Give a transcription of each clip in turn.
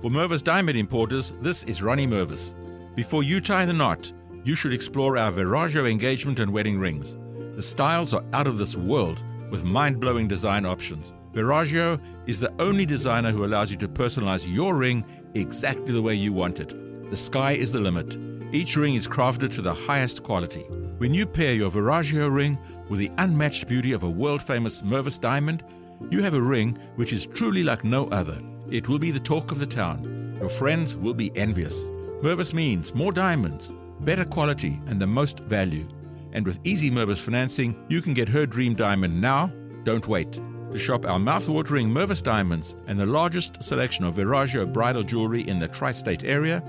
For Mervis Diamond Importers, this is Ronnie Mervis. Before you tie the knot, you should explore our Veragio engagement and wedding rings. The styles are out of this world with mind-blowing design options. Veragio is the only designer who allows you to personalize your ring exactly the way you want it. The sky is the limit. Each ring is crafted to the highest quality. When you pair your Veragio ring with the unmatched beauty of a world-famous Mervis diamond, you have a ring which is truly like no other. It will be the talk of the town. Your friends will be envious. Mervis means more diamonds, better quality, and the most value. And with easy Mervis financing, you can get her dream diamond now. Don't wait. To shop our mouth-watering Mervis diamonds and the largest selection of Veragio bridal jewelry in the tri-state area,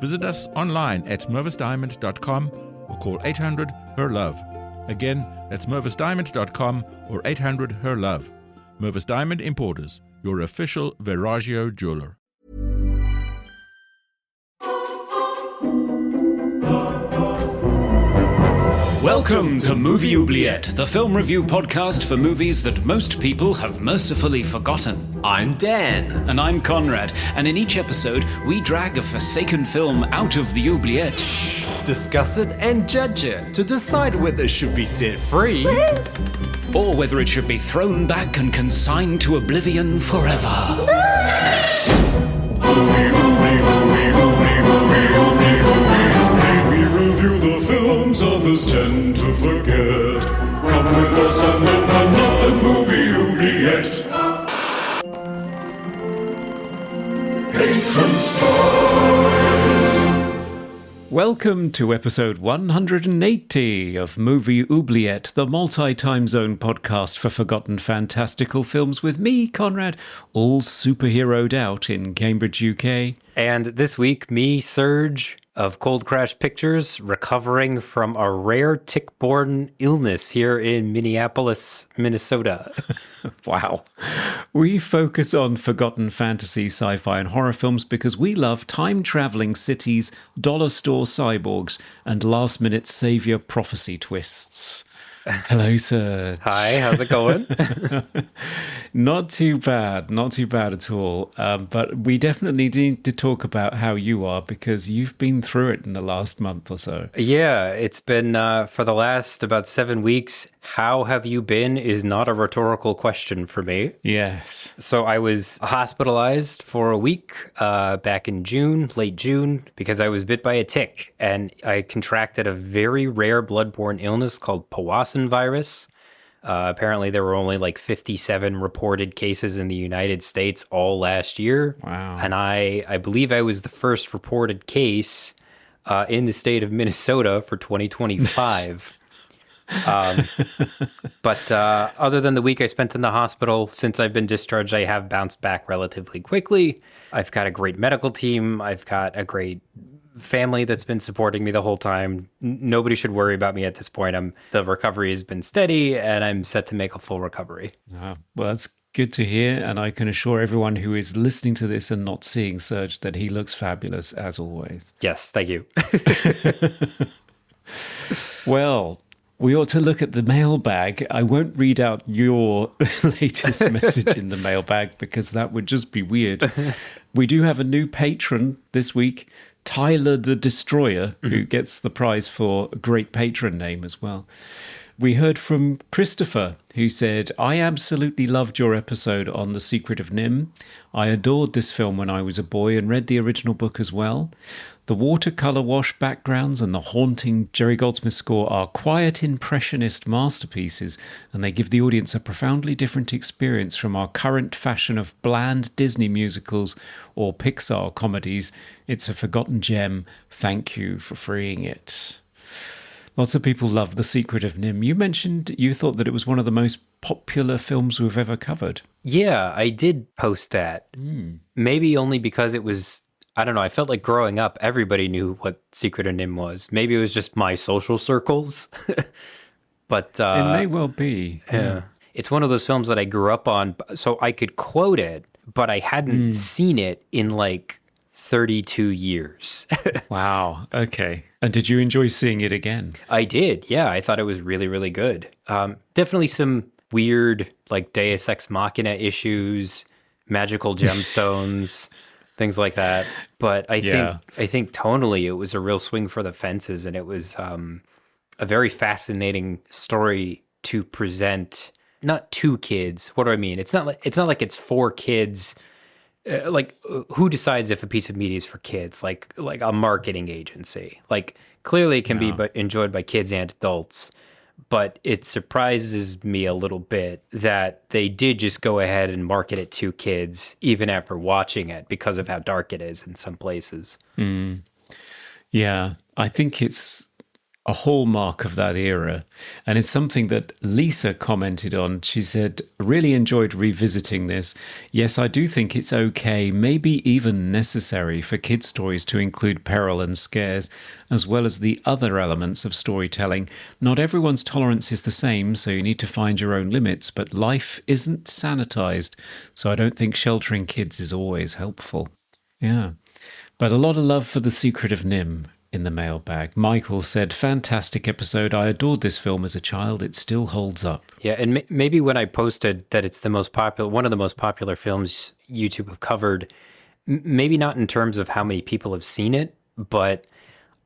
visit us online at mervisdiamond.com or call 800-HER-LOVE. Again, that's mervisdiamond.com or 800-HER-LOVE. Mervis Diamond Importers, your official Veragio jeweler. Welcome to Movie Oubliette, the film review podcast for movies that most people have mercifully forgotten. I'm Dan. And I'm Conrad, and in each episode, we drag a forsaken film out of the oubliette, Discuss it and judge it to decide whether it should be set free or whether it should be thrown back and consigned to oblivion forever. We review the films others tend to forget. Come with us and open up the movie oubliette. Patron's Choice. Welcome to episode 180 of Movie Oubliette, the multi-time zone podcast for forgotten fantastical films with me, Conrad, all superheroed out in Cambridge, UK. And this week, me, Serge, of Cold Crash Pictures, recovering from a rare tick-borne illness here in Minneapolis, Minnesota. Wow. We focus on forgotten fantasy, sci-fi, and horror films because we love time-traveling cities, dollar store cyborgs, and last-minute savior prophecy twists. Hello, Serge. Hi, how's it going? Not too bad at all. But we definitely need to talk about how you are because you've been through it in the last month or so. Yeah, it's been for the last about 7 weeks. How have you been is not a rhetorical question for me. Yes. So I was hospitalized for a week back in June, late June, because I was bit by a tick. And I contracted a very rare bloodborne illness called Powassan virus. Apparently, there were only like 57 reported cases in the United States all last year. Wow. And I believe I was the first reported case in the state of Minnesota for 2025. But other than the week I spent in the hospital, since I've been discharged, I have bounced back relatively quickly. I've got a great medical team. I've got a great family that's been supporting me the whole time. Nobody should worry about me at this point. The recovery has been steady, and I'm set to make a full recovery. Well, that's good to hear, and I can assure everyone who is listening to this and not seeing Serge that he looks fabulous, as always. Yes, thank you. Well, we ought to look at the mailbag. I won't read out your latest message in the mailbag because that would just be weird. We do have a new patron this week, Tyler the Destroyer, who gets the prize for a great patron name as well. We heard from Christopher, who said, I absolutely loved your episode on The Secret of Nim. I adored this film when I was a boy and read the original book as well. The watercolour wash backgrounds and the haunting Jerry Goldsmith score are quiet impressionist masterpieces, and they give the audience a profoundly different experience from our current fashion of bland Disney musicals or Pixar comedies. It's a forgotten gem. Thank you for freeing it. Lots of people love The Secret of Nim. You mentioned you thought that it was one of the most popular films we've ever covered. Yeah, I did post that. Maybe only because it was, I don't know, I felt like growing up, everybody knew what Secret of Nim was. Maybe it was just my social circles. But it may well be. Yeah. It's one of those films that I grew up on, so I could quote it, but I hadn't seen it in like 32 years. Wow. Okay. And did you enjoy seeing it again? I did. Yeah. I thought it was really, really good. Definitely some weird, like Deus Ex Machina issues, magical gemstones. things like that. But I think tonally it was a real swing for the fences, and it was a very fascinating story to present. Not to kids. What do I mean? It's not like it's for kids. Like, who decides if a piece of media is for kids? Like a marketing agency. Like, clearly it can be enjoyed by kids and adults. But it surprises me a little bit that they did just go ahead and market it to kids, even after watching it, because of how dark it is in some places. Yeah, I think it's a hallmark of that era. And it's something that Lisa commented on. She said, really enjoyed revisiting this. Yes, I do think it's okay, maybe even necessary for kids' stories to include peril and scares, as well as the other elements of storytelling. Not everyone's tolerance is the same, so you need to find your own limits, but life isn't sanitized, so I don't think sheltering kids is always helpful. Yeah. But a lot of love for The Secret of Nim in the mailbag. Michael said, fantastic episode. I adored this film as a child. It still holds up. Yeah, and maybe when I posted that it's the most popular, one of the most popular films YouTube have covered, maybe not in terms of how many people have seen it, but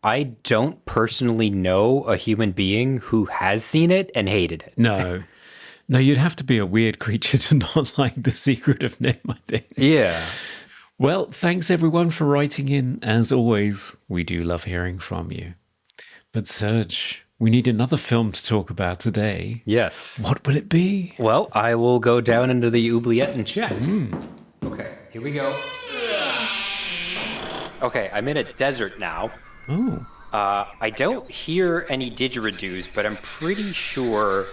I don't personally know a human being who has seen it and hated it. No, you'd have to be a weird creature to not like The Secret of Nim, I think. Yeah. Well, thanks everyone for writing in. As always, we do love hearing from you. But Serge, we need another film to talk about today. Yes. What will it be? Well, I will go down into the Oubliette and check. Okay, here we go. Okay, I'm in a desert now. Oh. I don't hear any didgeridoos, but I'm pretty sure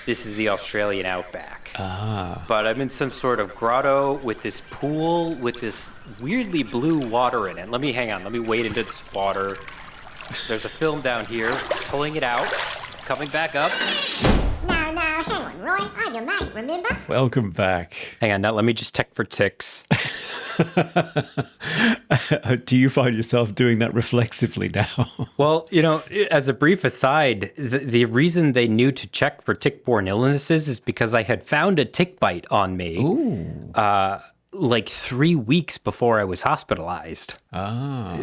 this is the Australian outback. But I'm in some sort of grotto with this pool with this weirdly blue water in it. Let me wade into this water. There's a film down here, pulling it out, coming back up. No, hang on, Roy. I'm your mate, remember? Welcome back. Hang on, now let me just check for ticks. Do you find yourself doing that reflexively now? Well, as a brief aside, the reason they knew to check for tick-borne illnesses is because I had found a tick bite on me. Like 3 weeks before I was hospitalized.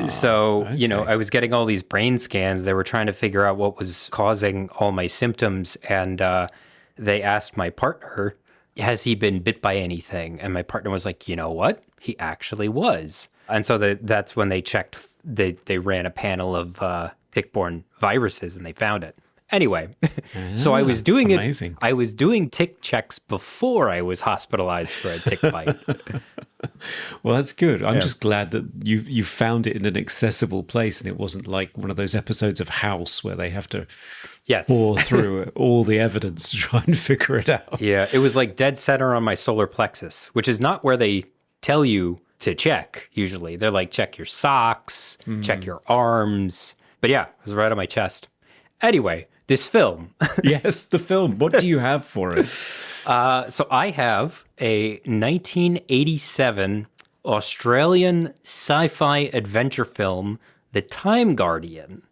So, okay. I was getting all these brain scans. They were trying to figure out what was causing all my symptoms. And they asked my partner, has he been bit by anything? And my partner was like, you know what? He actually was. And so that's when they checked. They ran a panel of tick-borne viruses and they found it. Anyway, so I was doing amazing. I was doing tick checks before I was hospitalized for a tick bite. Well, that's good. I'm just glad that you found it in an accessible place and it wasn't like one of those episodes of House where they have to pour through all the evidence to try and figure it out. Yeah, it was like dead center on my solar plexus, which is not where they tell you to check usually. They're like, check your socks, check your arms. But yeah, it was right on my chest. Anyway, this film. Yes, the film. What do you have for it? So I have a 1987 Australian sci-fi adventure film, The Time Guardian,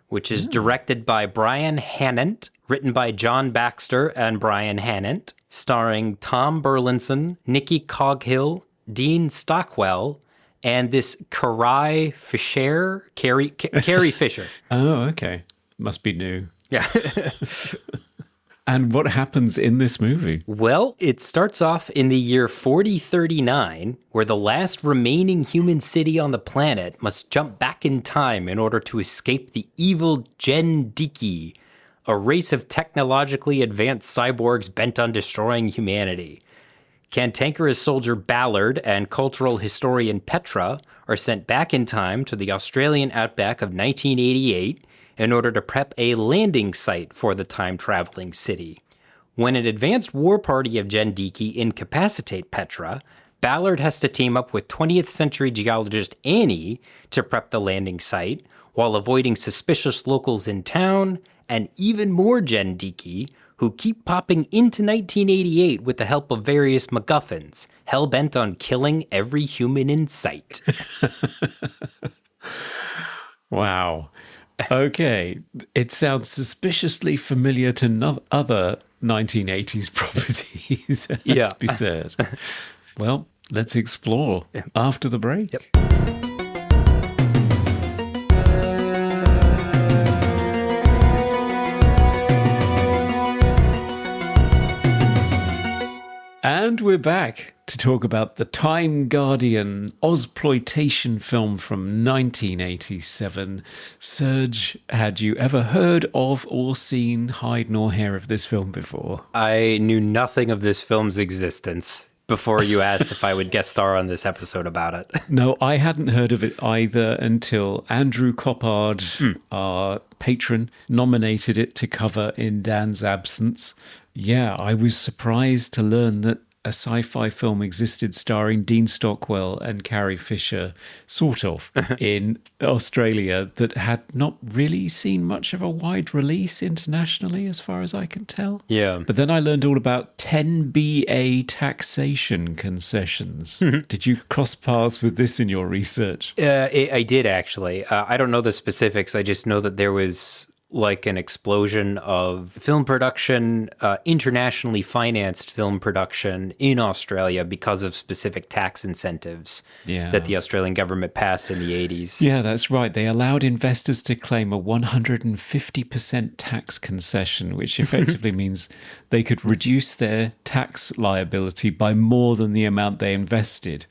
which is directed by Brian Hannant, written by John Baxter and Brian Hannant, starring Tom Burlinson, Nikki Coghill, Dean Stockwell, and this Carrie Fisher. Oh, okay. Must be new. Yeah. And what happens in this movie? Well, it starts off in the year 4039, where the last remaining human city on the planet must jump back in time in order to escape the evil Jendiki, a race of technologically advanced cyborgs bent on destroying humanity. Cantankerous soldier Ballard and cultural historian Petra are sent back in time to the Australian outback of 1988 in order to prep a landing site for the time-traveling city. When an advanced war party of Jendiki incapacitate Petra, Ballard has to team up with 20th century geologist Annie to prep the landing site, while avoiding suspicious locals in town and even more Jendiki, who keep popping into 1988 with the help of various MacGuffins, hell-bent on killing every human in sight. Wow. Okay, it sounds suspiciously familiar to other 1980s properties, has be said. Well, Let's explore after the break. Yep. And we're back to talk about the Time Guardian Ozploitation film from 1987. Serge, had you ever heard of or seen hide nor hair of this film before? I knew nothing of this film's existence before you asked if I would guest star on this episode about it. No, I hadn't heard of it either until Andrew Coppard, our patron, nominated it to cover in Dan's absence. Yeah, I was surprised to learn that a sci-fi film existed starring Dean Stockwell and Carrie Fisher, sort of, in Australia that had not really seen much of a wide release internationally, as far as I can tell. Yeah. But then I learned all about 10BA taxation concessions. Did you cross paths with this in your research? I did, actually. I don't know the specifics. I just know that there was like an explosion of film production, internationally financed film production in Australia because of specific tax incentives that the Australian government passed in the 80s. Yeah, that's right. They allowed investors to claim a 150% tax concession, which effectively means they could reduce their tax liability by more than the amount they invested.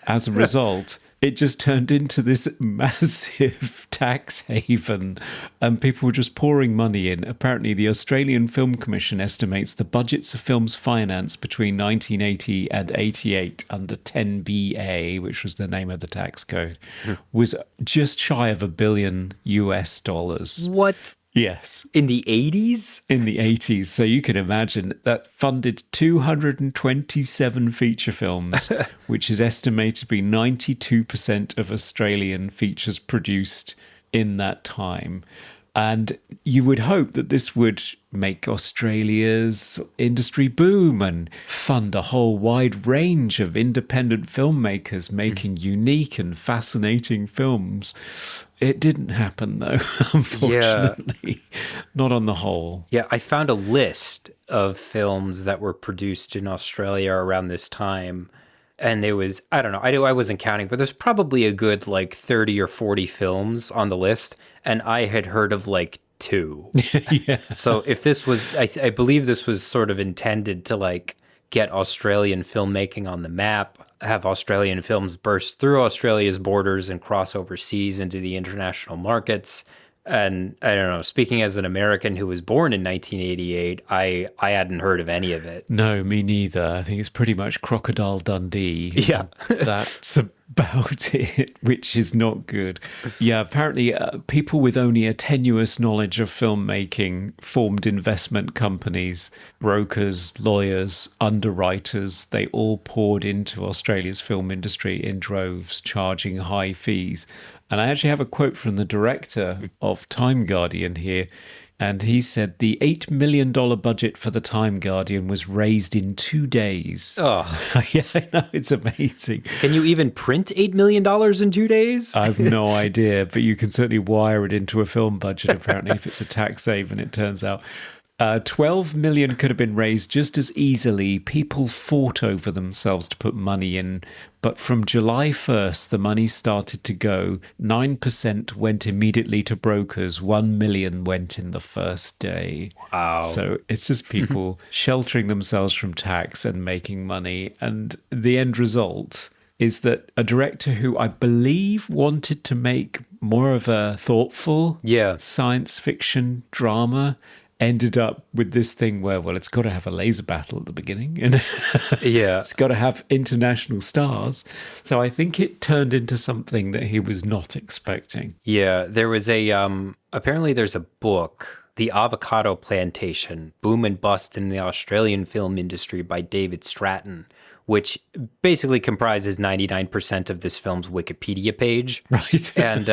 As a result, it just turned into this massive tax haven and people were just pouring money in. Apparently, the Australian Film Commission estimates the budgets of films financed between 1980 and 88 under 10BA, which was the name of the tax code, was just shy of $1 billion US. What? Yes. In the 80s? In the 80s. So you can imagine that funded 227 feature films, which is estimated to be 92% of Australian features produced in that time. And you would hope that this would make Australia's industry boom and fund a whole wide range of independent filmmakers making unique and fascinating films. It didn't happen, though, unfortunately. Yeah. Not on the whole. Yeah, I found a list of films that were produced in Australia around this time. And there was, I don't know, I wasn't counting, but there's probably a good like 30 or 40 films on the list. And I had heard of like 2. Yeah. So if this was, I believe this was sort of intended to like get Australian filmmaking on the map, have Australian films burst through Australia's borders and cross overseas into the international markets. And I don't know, speaking as an American who was born in 1988, I hadn't heard of any of it. No, me neither. I think it's pretty much Crocodile Dundee. Yeah. That's about it, which is not good. Yeah, apparently people with only a tenuous knowledge of filmmaking formed investment companies, brokers, lawyers, underwriters. They all poured into Australia's film industry in droves, charging high fees. And I actually have a quote from the director of Time Guardian here. And he said the $8 million budget for the Time Guardian was raised in 2 days. Oh. Yeah, I know. It's amazing. Can you even print $8 million in 2 days? I have no idea, but you can certainly wire it into a film budget, apparently, if it's a tax haven, it turns out. 12 million could have been raised just as easily. People fought over themselves to put money in. But from July 1st, the money started to go. 9% went immediately to brokers. 1 million went in the first day. Wow. So it's just people sheltering themselves from tax and making money. And the end result is that a director who I believe wanted to make more of a thoughtful science fiction drama ended up with this thing where, well, it's got to have a laser battle at the beginning and it's got to have international stars. So I think it turned into something that he was not expecting. Yeah, there was a, apparently there's a book, The Avocado Plantation, Boom and Bust in the Australian Film Industry by David Stratton, which basically comprises 99% of this film's Wikipedia page. Right. And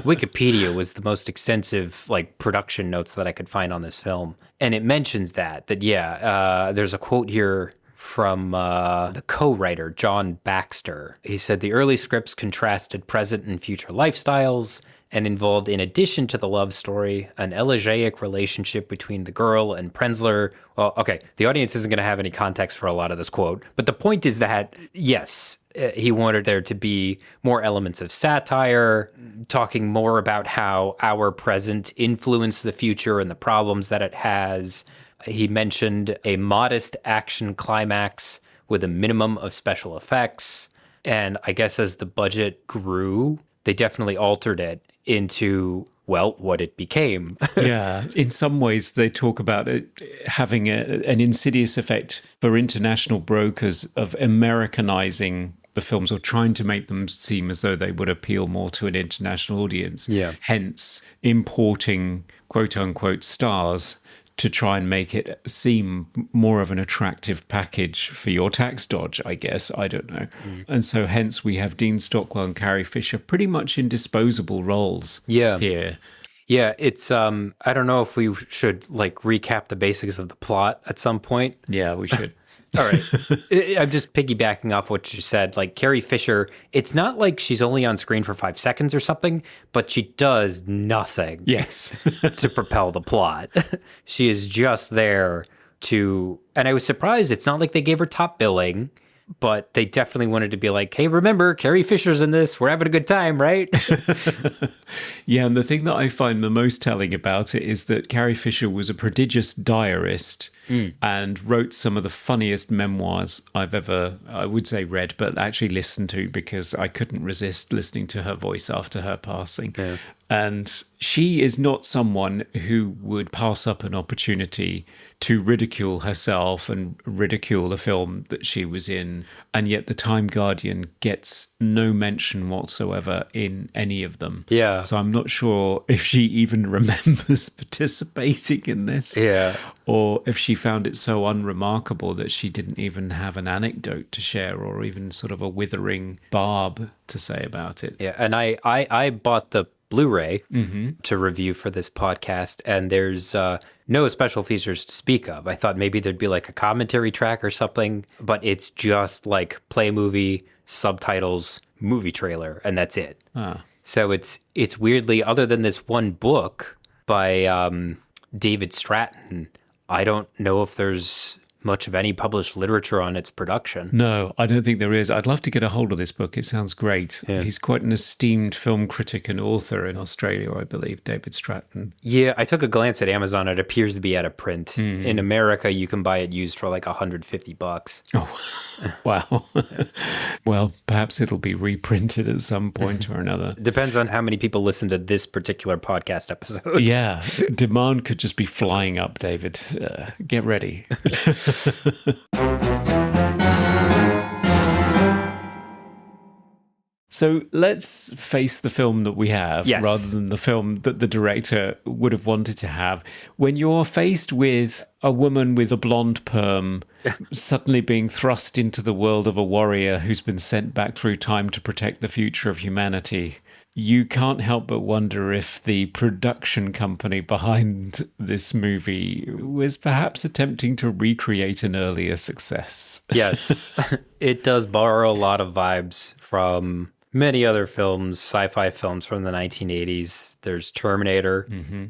Wikipedia was the most extensive like production notes that I could find on this film. And it mentions that there's a quote here from the co-writer, John Baxter. He said the early scripts contrasted present and future lifestyles and involved, in addition to the love story, an elegiac relationship between the girl and Prenzler. Well, okay, the audience isn't going to have any context for a lot of this quote, but the point is that, yes, he wanted there to be more elements of satire, talking more about how our present influenced the future and the problems that it has. He mentioned a modest action climax with a minimum of special effects. And I guess as the budget grew, they definitely altered it into, well, what it became. Yeah, in some ways they talk about it having an insidious effect for international brokers of Americanizing the films or trying to make them seem as though they would appeal more to an international audience. Yeah. Hence, importing quote-unquote stars to try and make it seem more of an attractive package for your tax dodge, I guess. I don't know. And so hence we have Dean Stockwell and Carrie Fisher pretty much in disposable roles here. Yeah, it's, I don't know if we should, like, recap the basics of the plot at some point. Yeah, we should. All right. I'm just piggybacking off what you said. Like, Carrie Fisher, it's not like she's only on screen for 5 seconds or something, but she does nothing Yes. to propel the plot. She is just there to, and I was surprised. It's not like they gave her top billing, but they definitely wanted to be like, hey, remember, Carrie Fisher's in this. We're having a good time, right? Yeah, and the thing that I find the most telling about it is that Carrie Fisher was a prodigious diarist and wrote some of the funniest memoirs I've ever, I would say read, but actually listened to, because I couldn't resist listening to her voice after her passing. Yeah. And she is not someone who would pass up an opportunity to ridicule herself and ridicule a film that she was in. And yet the Time Guardian gets no mention whatsoever in any of them. Yeah. So I'm not sure if she even remembers participating in this. Yeah. Or if she found it so unremarkable that she didn't even have an anecdote to share or even sort of a withering barb to say about it. Yeah. And I bought the Blu-ray to review for this podcast, and there's no special features to speak of. I thought maybe there'd be like a commentary track or something, but it's just like play movie, subtitles, movie trailer, and that's it. So it's weirdly, other than this one book by David Stratton, I don't know if there's much of any published literature on its production. No, I don't think there is. I'd love to get a hold of this book. It sounds great. Yeah. He's quite an esteemed film critic and author in Australia, I believe, David Stratton. Yeah, I took a glance at Amazon. It appears to be out of print. In America, you can buy it used for like $150. Oh, wow. Well, perhaps it'll be reprinted at some point or another. Depends on how many people listen to this particular podcast episode. Yeah, demand could just be flying up, David. Get ready. So let's face the film that we have rather than the film that the director would have wanted to have. When you're faced with a woman with a blonde perm suddenly being thrust into the world of a warrior who's been sent back through time to protect the future of humanity, you can't help but wonder if the production company behind this movie was perhaps attempting to recreate an earlier success. Yes, it does borrow a lot of vibes from many other films, sci-fi films from the 1980s. There's Terminator.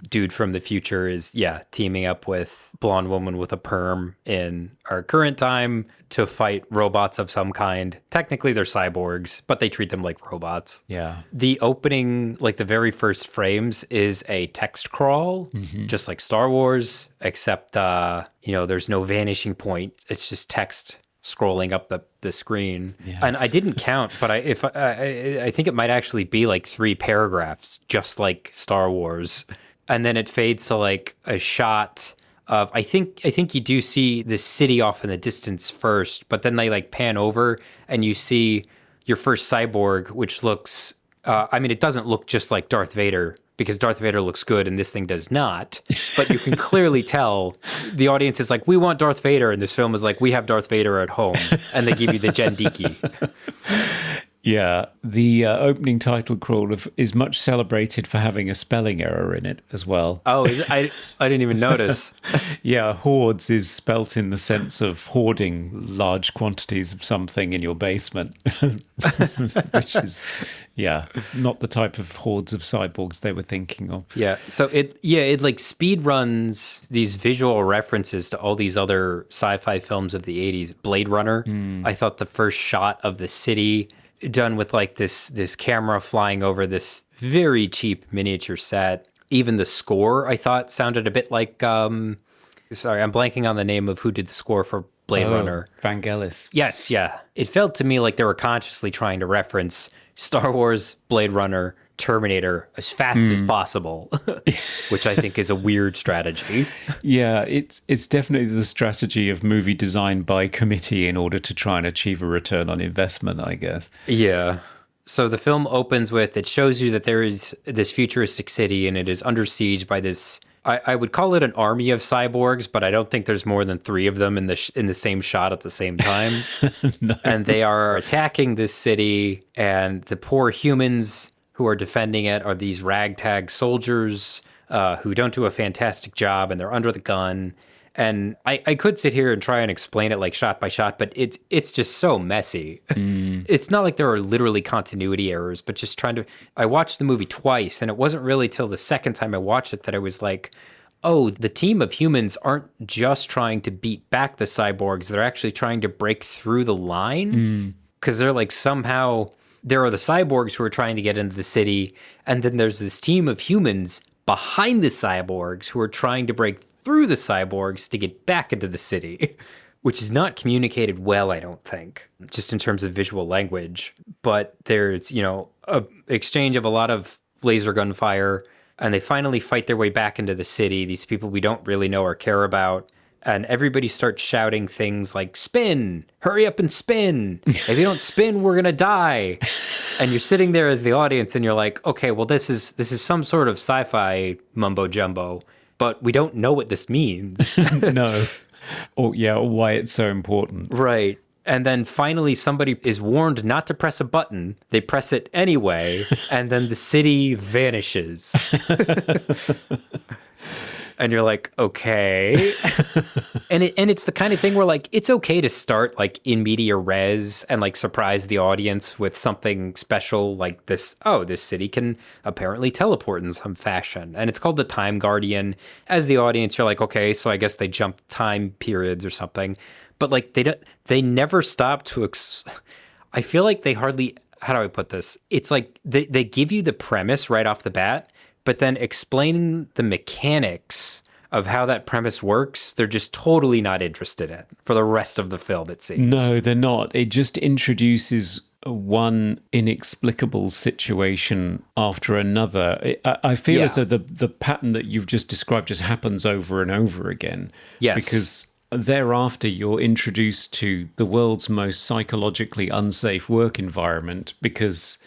Dude from the future is, teaming up with blonde woman with a perm in our current time to fight robots of some kind. Technically, they're cyborgs, but they treat them like robots. Yeah. The opening, like the very first frames, is a text crawl, just like Star Wars, except, there's no vanishing point. It's just text scrolling up the screen. Yeah. And I didn't count, but I think it might actually be like 3 paragraphs, just like Star Wars. And then it fades to like a shot of, I think you do see the city off in the distance first, but then they like pan over and you see your first cyborg, which looks, it doesn't look just like Darth Vader, because Darth Vader looks good and this thing does not. But you can clearly tell the audience is like, we want Darth Vader. And this film is like, we have Darth Vader at home. And they give you the Jendiki. Yeah, the opening title crawl is much celebrated for having a spelling error in it as well. Oh, I didn't even notice. Yeah, hoards is spelt in the sense of hoarding large quantities of something in your basement, which is, not the type of hordes of cyborgs they were thinking of. Yeah. So it like speed runs these visual references to all these other sci-fi films of the 80s. Blade Runner. I thought the first shot of the city done with like this camera flying over this very cheap miniature set. Even the score I thought sounded a bit like sorry, I'm blanking on the name of who did the score for Blade Runner. Vangelis. Yes, yeah. It felt to me like they were consciously trying to reference Star Wars, Blade Runner, Terminator as fast as possible, which I think is a weird strategy. Yeah, it's definitely the strategy of movie design by committee in order to try and achieve a return on investment, I guess. Yeah. So the film opens with, it shows you that there is this futuristic city and it is under siege by this, I would call it an army of cyborgs, but I don't think there's more than 3 of them in the same shot at the same time. No. And they are attacking this city, and the poor humans who are defending it are these ragtag soldiers who don't do a fantastic job, and they're under the gun. And I could sit here and try and explain it like shot by shot, but it's just so messy. It's not like there are literally continuity errors, but just I watched the movie twice, and it wasn't really till the second time I watched it that I was like, oh, the team of humans aren't just trying to beat back the cyborgs, they're actually trying to break through the line. Because they're like somehow, there are the cyborgs who are trying to get into the city, and then there's this team of humans behind the cyborgs who are trying to break through the cyborgs to get back into the city, which is not communicated well, I don't think, just in terms of visual language. But there's, a exchange of a lot of laser gun fire, and they finally fight their way back into the city, these people we don't really know or care about. And everybody starts shouting things like, spin, hurry up and spin. If you don't spin, we're going to die. And you're sitting there as the audience and you're like, okay, well, this is some sort of sci-fi mumbo jumbo, but we don't know what this means. No. Or why it's so important. Right. And then finally somebody is warned not to press a button. They press it anyway, and then the city vanishes. And you're like, okay. and it's the kind of thing where like, it's okay to start like in media res and like surprise the audience with something special like this. Oh, this city can apparently teleport in some fashion. And it's called the Time Guardian. As the audience, you're like, okay, so I guess they jumped time periods or something. But like they never stop to, I feel like they hardly, how do I put this? It's like they give you the premise right off the bat, but then explaining the mechanics of how that premise works, they're just totally not interested in for the rest of the film, it seems. No, they're not. It just introduces one inexplicable situation after another. I feel as though the pattern that you've just described just happens over and over again. Yes. Because thereafter, you're introduced to the world's most psychologically unsafe work environment, because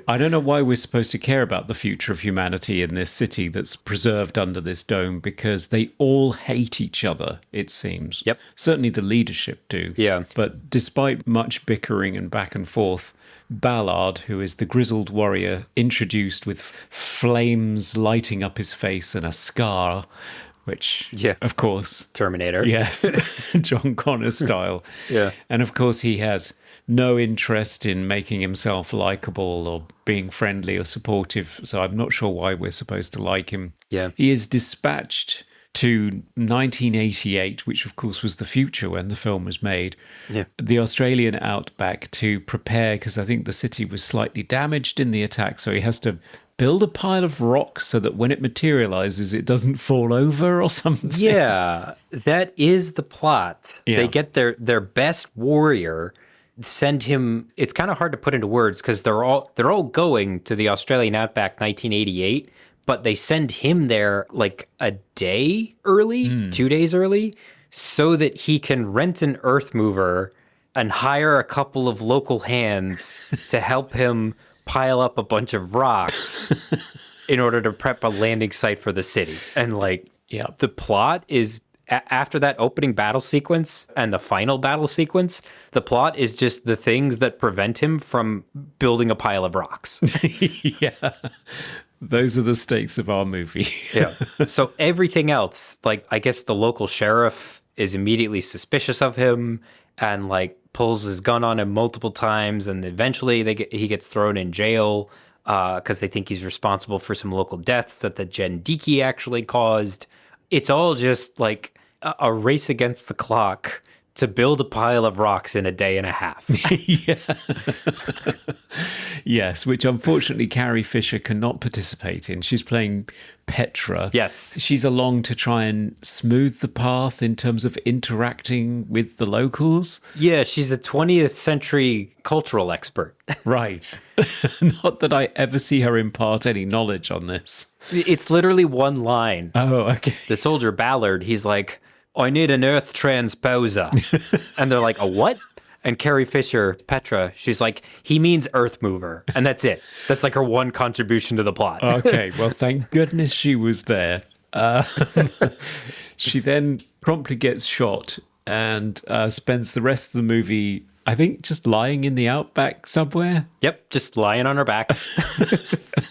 I don't know why we're supposed to care about the future of humanity in this city that's preserved under this dome, because they all hate each other, it seems. Yep. Certainly the leadership do. Yeah. But despite much bickering and back and forth, Ballard, who is the grizzled warrior introduced with flames lighting up his face and a scar, which, of course... Terminator. Yes, John Connor style. Yeah. And of course he has no interest in making himself likable or being friendly or supportive, so I'm not sure why we're supposed to like him. Yeah. He is dispatched to 1988, which of course was the future when the film was made, the Australian outback, to prepare, because I think the city was slightly damaged in the attack, so he has to build a pile of rocks so that when it materializes, it doesn't fall over or something. Yeah, that is the plot. Yeah. They get their best warrior, send him. It's kind of hard to put into words because they're all going to the Australian outback 1988, but they send him there like a day early, 2 days early, so that he can rent an earth mover and hire a couple of local hands to help him pile up a bunch of rocks in order to prep a landing site for the city. And like, the plot is after that opening battle sequence and the final battle sequence, the plot is just the things that prevent him from building a pile of rocks. Yeah. Those are the stakes of our movie. Yeah. So everything else, like, I guess the local sheriff is immediately suspicious of him and like pulls his gun on him multiple times, and eventually he gets thrown in jail because they think he's responsible for some local deaths that the Jendiki actually caused. It's all just like a race against the clock to build a pile of rocks in a day and a half. Yeah. Yes, which unfortunately Carrie Fisher cannot participate in. She's playing Petra. Yes. She's along to try and smooth the path in terms of interacting with the locals. Yeah, she's a 20th century cultural expert. Right. Not that I ever see her impart any knowledge on this. It's literally one line. Oh, okay. The soldier Ballard, he's like, I need an earth transposer. And they're like, a what? And Carrie Fisher, Petra, she's like, he means earth mover. And that's it. That's like her one contribution to the plot. Okay, well, thank goodness she was there. She then promptly gets shot and spends the rest of the movie, I think, just lying in the outback somewhere. Yep, just lying on her back.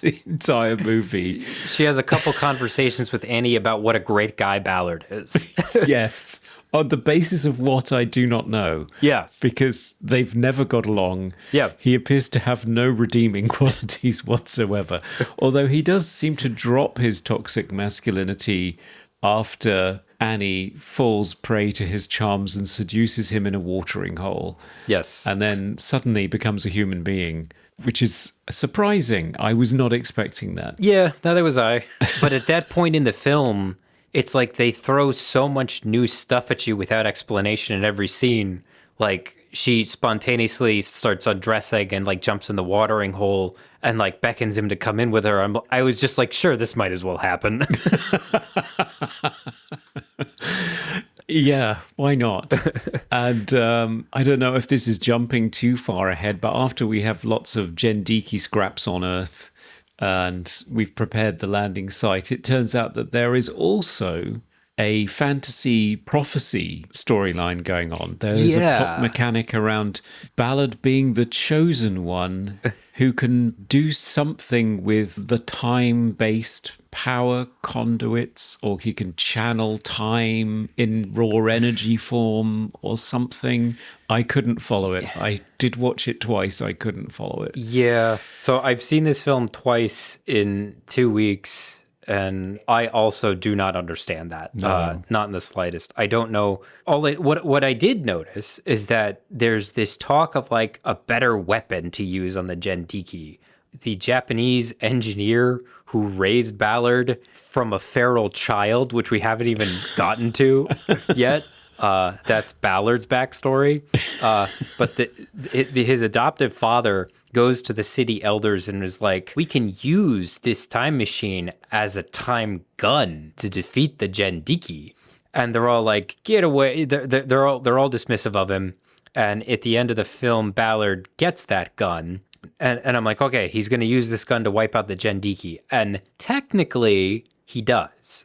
The entire movie. She has a couple conversations with Annie about what a great guy Ballard is. Yes. On the basis of what I do not know. Yeah. Because they've never got along. Yeah. He appears to have no redeeming qualities whatsoever. Although he does seem to drop his toxic masculinity after Annie falls prey to his charms and seduces him in a watering hole. Yes. And then suddenly becomes a human being, which is surprising. I was not expecting that. Yeah, neither was I. But at that point in the film, it's like they throw so much new stuff at you without explanation in every scene. Like, she spontaneously starts undressing and like jumps in the watering hole and like beckons him to come in with her. I was just like, sure, this might as well happen. Yeah, why not? And I don't know if this is jumping too far ahead, but after we have lots of Jendiki scraps on Earth and we've prepared the landing site, it turns out that there is also a fantasy prophecy storyline going on. There's a pop mechanic around Ballard being the chosen one who can do something with the time-based power conduits, or he can channel time in raw energy form or something. I couldn't follow it. I did watch it twice. I couldn't follow it. Yeah. So I've seen this film twice in 2 weeks, and I also do not understand that. No. Not in the slightest. I don't know. What I did notice is that there's this talk of like a better weapon to use on the Jendiki. The Japanese engineer who raised Ballard from a feral child, which we haven't even gotten to yet. That's Ballard's backstory. But his adoptive father goes to the city elders and is like, we can use this time machine as a time gun to defeat the Jendiki. And they're all like, get away. They're all dismissive of him. And at the end of the film, Ballard gets that gun. And I'm like, okay, he's going to use this gun to wipe out the Jendiki. And technically, he does.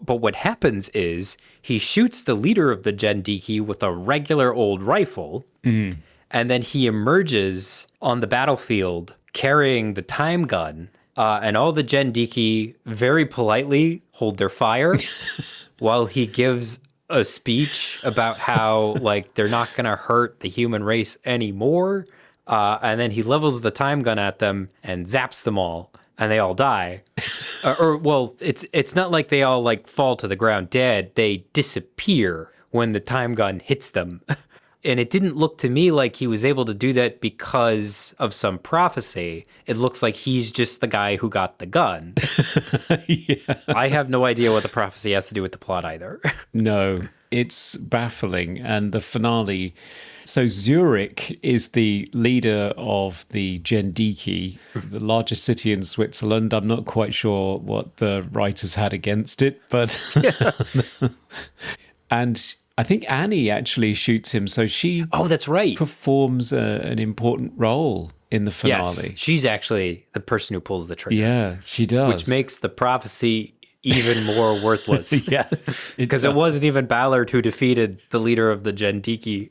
But what happens is he shoots the leader of the Jendiki with a regular old rifle. Mm. And then he emerges on the battlefield carrying the time gun. And all the Jendiki very politely hold their fire while he gives a speech about how like they're not going to hurt the human race anymore. And then he levels the time gun at them and zaps them all, and they all die. Well, it's not like they all like fall to the ground dead. They disappear when the time gun hits them. And it didn't look to me like he was able to do that because of some prophecy. It looks like he's just the guy who got the gun. Yeah. I have no idea what the prophecy has to do with the plot either. No, it's baffling. And the finale... So Zurich is the leader of the Jendiki, the largest city in Switzerland. I'm not quite sure what the writers had against it, but... And I think Annie actually shoots him, so she... Oh, that's right. ...performs an important role in the finale. Yes, she's actually the person who pulls the trigger. Yeah, she does. Which makes the prophecy even more worthless. Yes. Because it wasn't even Ballard who defeated the leader of the Jendiki.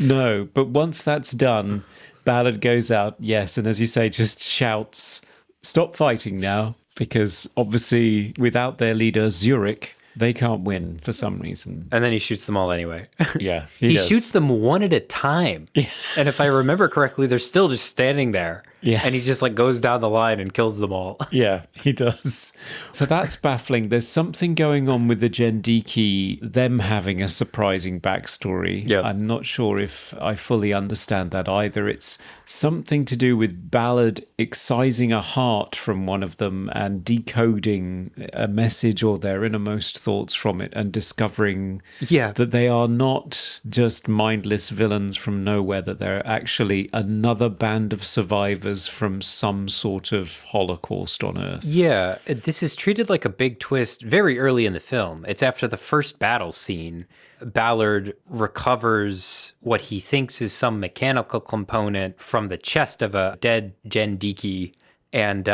No, but once that's done, Ballard goes out, yes, and as you say, just shouts, "Stop fighting now," because obviously without their leader, Zurich, they can't win for some reason. And then he shoots them all anyway. Yeah, He does. shoots them one at a time. And if I remember correctly, they're still just standing there. Yes. And he just like goes down the line and kills them all. Yeah, he does. So that's baffling. There's something going on with the Jendiki, them having a surprising backstory. Yeah. I'm not sure if I fully understand that either. It's something to do with Ballard excising a heart from one of them and decoding a message or their innermost thoughts from it and discovering Yeah. that they are not just mindless villains from nowhere, that they're actually another band of survivors from some sort of Holocaust on Earth. Yeah, this is treated like a big twist very early in the film. It's after the first battle scene. Ballard recovers what he thinks is some mechanical component from the chest of a dead Jendiki, and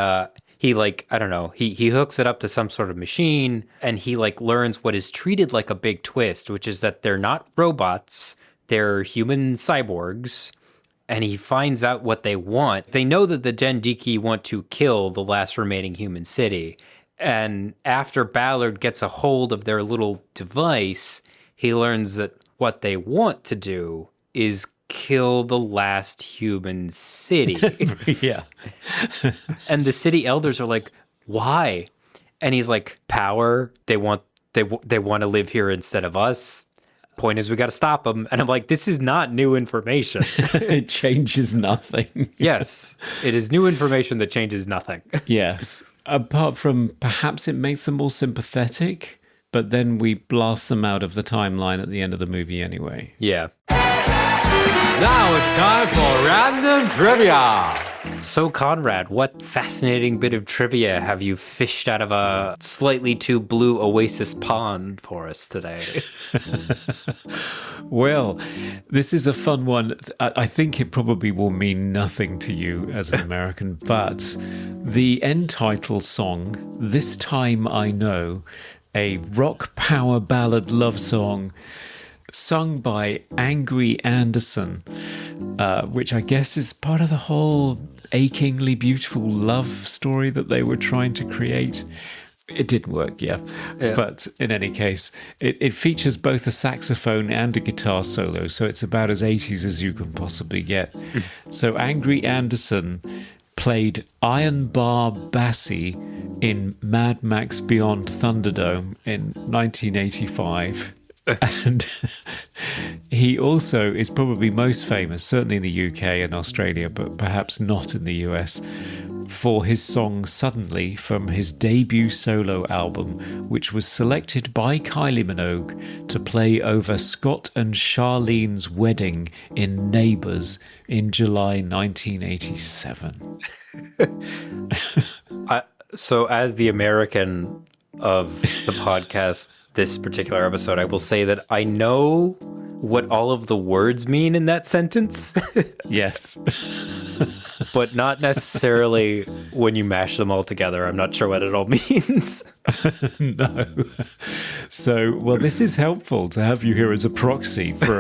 he he hooks it up to some sort of machine, and he like learns what is treated like a big twist, which is that they're not robots, they're human cyborgs. And he finds out what they want. They know that the Jendiki want to kill the last remaining human city. And after Ballard gets a hold of their little device, he learns that what they want to do is kill the last human city. Yeah. And the city elders are like, why? And he's like, power. They want to live here instead of us. Point is, we got to stop them. And I'm like, this is not new information. It changes nothing. Yes, it is new information that changes nothing. Yes. Apart from perhaps it makes them more sympathetic, but then we blast them out of the timeline at the end of the movie anyway. Yeah. Now it's time for random trivia. So, Conrad, what fascinating bit of trivia have you fished out of a slightly too blue oasis pond for us today? Well, this is a fun one. I think it probably will mean nothing to you as an American, but the end title song, This Time I Know, a rock power ballad love song sung by Angry Anderson, which I guess is part of the whole achingly beautiful love story that they were trying to create. It didn't work, yeah. But in any case, it features both a saxophone and a guitar solo, so it's about as 80s as you can possibly get. So Angry Anderson played Iron Bar Bassie in Mad Max Beyond Thunderdome in 1985. And he also is probably most famous, certainly in the UK and Australia, but perhaps not in the US, for his song Suddenly from his debut solo album, which was selected by Kylie Minogue to play over Scott and Charlene's wedding in Neighbours in July 1987. So, as the American of the podcast, this particular episode, I will say that I know what all of the words mean in that sentence. Yes. But not necessarily when you mash them all together. I'm not sure what it all means. No. So, well, this is helpful to have you here as a proxy for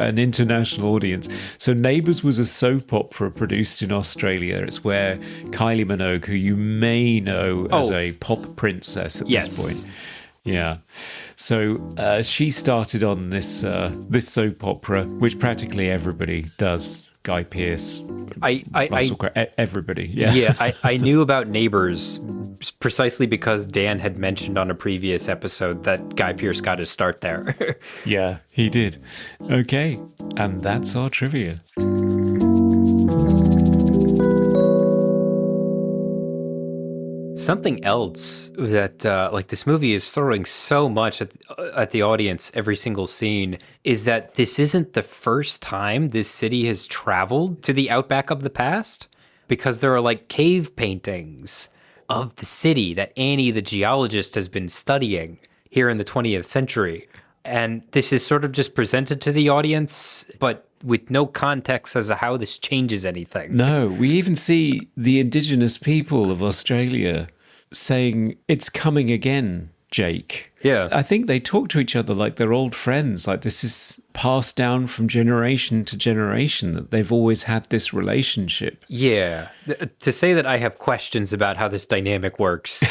an international audience. So Neighbours was a soap opera produced in Australia. It's where Kylie Minogue, who you may know as a pop princess at this point. Yeah. So she started on this soap opera, which practically everybody does. Guy Pearce, everybody. Yeah. Yeah, I knew about Neighbours precisely because Dan had mentioned on a previous episode that Guy Pearce got his start there. Yeah, he did. Okay, and that's our trivia. Something else that this movie is throwing so much at the audience every single scene is that this isn't the first time this city has traveled to the outback of the past, because there are like cave paintings of the city that Annie the geologist has been studying here in the 20th century. And this is sort of just presented to the audience, but with no context as to how this changes anything. No, we even see the indigenous people of Australia saying, "It's coming again, Jake." Yeah. I think they talk to each other like they're old friends, like this is passed down from generation to generation, that they've always had this relationship. Yeah. To say that I have questions about how this dynamic works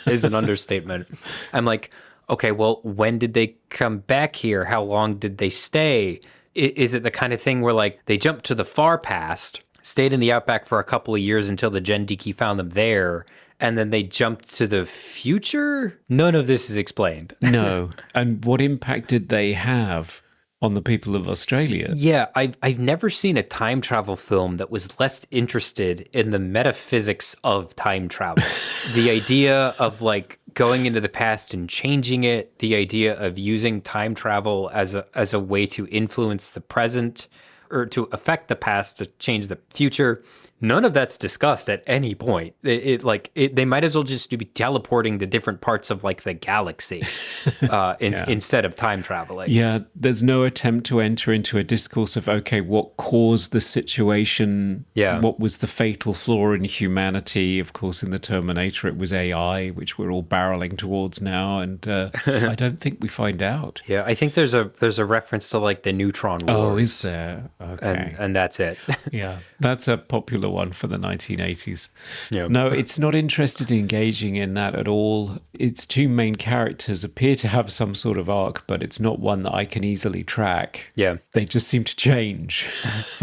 is an understatement. I'm like, okay, well, when did they come back here? How long did they stay? Is it the kind of thing where, like, they jumped to the far past, stayed in the outback for a couple of years until the Jendiki found them there, and then they jumped to the future? None of this is explained. No. And what impact did they have on the people of Australia? Yeah, I've never seen a time travel film that was less interested in the metaphysics of time travel. The idea of, like, going into the past and changing it, the idea of using time travel as a way to influence the present or to affect the past to change the future. None of that's discussed at any point. They might as well just be teleporting to different parts of, like, the galaxy instead of time traveling. Yeah, there's no attempt to enter into a discourse of, okay, what caused the situation? Yeah. What was the fatal flaw in humanity? Of course, in the Terminator, it was AI, which we're all barreling towards now, and I don't think we find out. Yeah, I think there's a reference to, like, the neutron wars. Oh, is there? Okay. And that's it. Yeah, that's a popular one for the 1980s. Yeah. No, it's not interested in engaging in that at all. Its two main characters appear to have some sort of arc, but it's not one that I can easily track. Yeah. They just seem to change.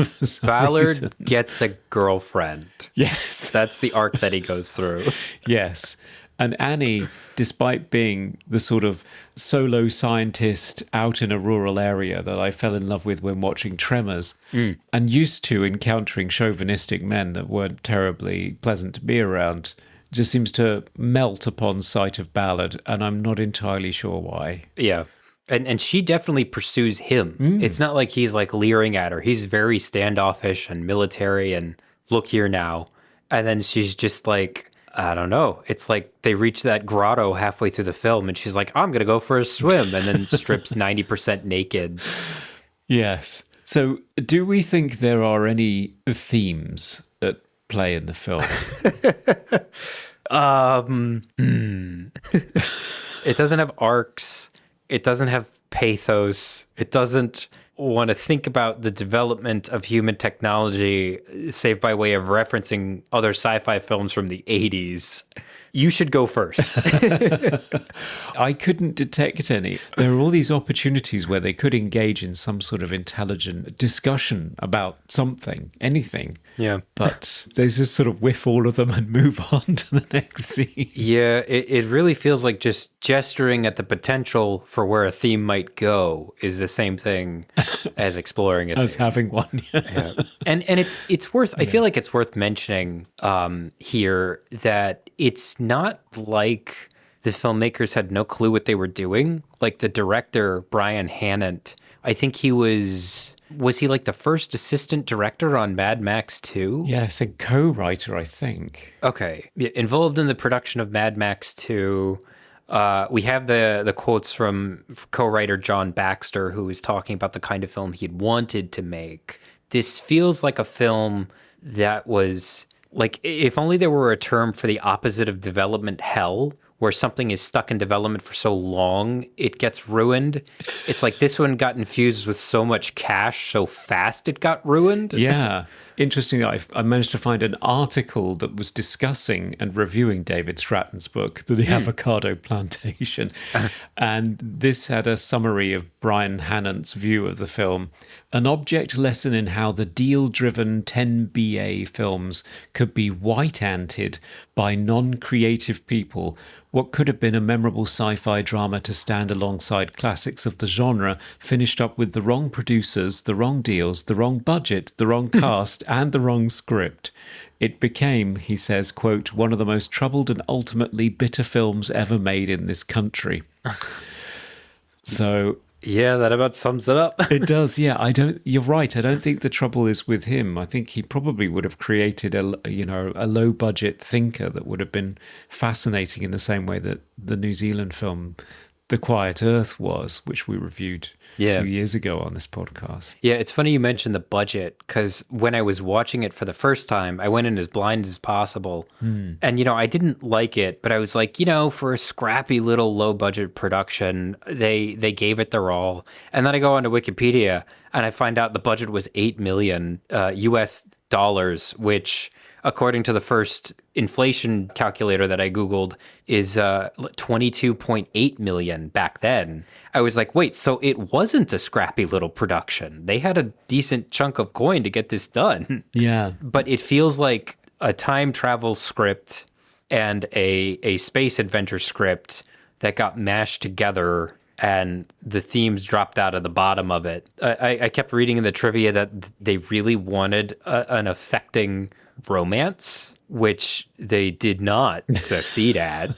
for some Ballard reason. gets a girlfriend. Yes. That's the arc that he goes through. Yes. And Annie, despite being the sort of solo scientist out in a rural area that I fell in love with when watching Tremors, and used to encountering chauvinistic men that weren't terribly pleasant to be around, just seems to melt upon sight of Ballard, and I'm not entirely sure why. Yeah. And she definitely pursues him. It's not like he's, like, leering at her. He's very standoffish and military and look here now. And then she's just like, I don't know. It's like they reach that grotto halfway through the film and she's like, I'm going to go for a swim, and then strips 90% naked. Yes. So do we think there are any themes that play in the film? It doesn't have arcs. It doesn't have pathos. It doesn't want to think about the development of human technology, save by way of referencing other sci-fi films from the 80s. You should go first. I couldn't detect any. There are all these opportunities where they could engage in some sort of intelligent discussion about something, anything. Yeah. But they just sort of whiff all of them and move on to the next scene. Yeah, it really feels like just gesturing at the potential for where a theme might go is the same thing as exploring it. As having one. Yeah. And it's worth, I feel like it's worth mentioning here that it's not like the filmmakers had no clue what they were doing. Like the director, Brian Hannant, I think he was he like the first assistant director on Mad Max 2? Yes, a co-writer, I think. Okay. Yeah, involved in the production of Mad Max 2. We have the quotes from co-writer John Baxter, who was talking about the kind of film he'd wanted to make. This feels like a film that was like, if only there were a term for the opposite of development hell, where something is stuck in development for so long, it gets ruined. It's like this one got infused with so much cash so fast it got ruined. Yeah. Interesting. I managed to find an article that was discussing and reviewing David Stratton's book, The Avocado Plantation. And this had a summary of Brian Hannant's view of the film. An object lesson in how the deal-driven 10BA films could be white-anted by non-creative people. What could have been a memorable sci-fi drama to stand alongside classics of the genre finished up with the wrong producers, the wrong deals, the wrong budget, the wrong cast, and the wrong script. It became, he says, quote, one of the most troubled and ultimately bitter films ever made in this country. So... yeah, that about sums it up. It does, yeah. You're right. I don't think the trouble is with him. I think he probably would have created a low budget thinker that would have been fascinating in the same way that the New Zealand film The Quiet Earth was, which we reviewed a few years ago on this podcast. Yeah, it's funny you mentioned the budget, because when I was watching it for the first time, I went in as blind as possible. And, I didn't like it, but I was like, for a scrappy little low-budget production, they gave it their all. And then I go onto Wikipedia, and I find out the budget was $8 million US dollars, which, according to the first inflation calculator that I Googled, is 22.8 million back then. I was like, wait, so it wasn't a scrappy little production. They had a decent chunk of coin to get this done. Yeah. But it feels like a time travel script and a space adventure script that got mashed together, and the themes dropped out of the bottom of it. I kept reading in the trivia that they really wanted an affecting romance, which they did not succeed at.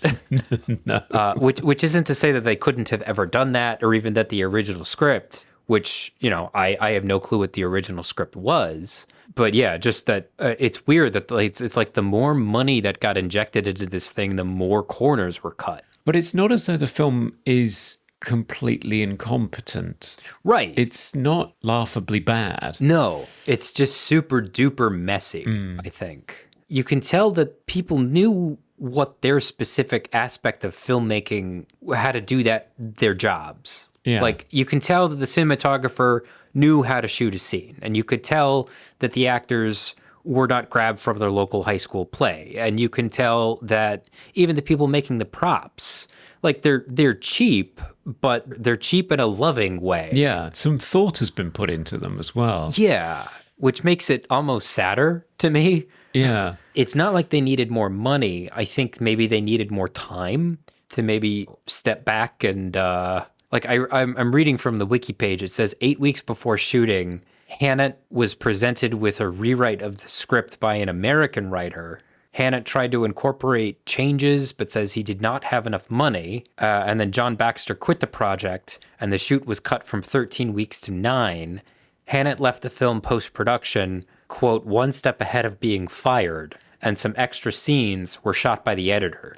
No. Which isn't to say that they couldn't have ever done that, or even that the original script, which, I have no clue what the original script was. But yeah, just that it's weird that it's like the more money that got injected into this thing, the more corners were cut. But it's not as though the film is completely incompetent. Right. It's not laughably bad. No, it's just super duper messy, I think. You can tell that people knew what their specific aspect of filmmaking, how to do their jobs. Yeah. Like, you can tell that the cinematographer knew how to shoot a scene, and you could tell that the actors were not grabbed from their local high school play. And you can tell that even the people making the props, like, they're cheap, but they're cheap in a loving way. Yeah, some thought has been put into them as well. Yeah, which makes it almost sadder to me. Yeah. It's not like they needed more money. I think maybe they needed more time to maybe step back and, I'm reading from the wiki page. It says 8 weeks before shooting, Hannett was presented with a rewrite of the script by an American writer. Hannett tried to incorporate changes, but says he did not have enough money. And then John Baxter quit the project, and the shoot was cut from 13 weeks to 9. Hannett left the film post-production, quote, one step ahead of being fired, and some extra scenes were shot by the editor.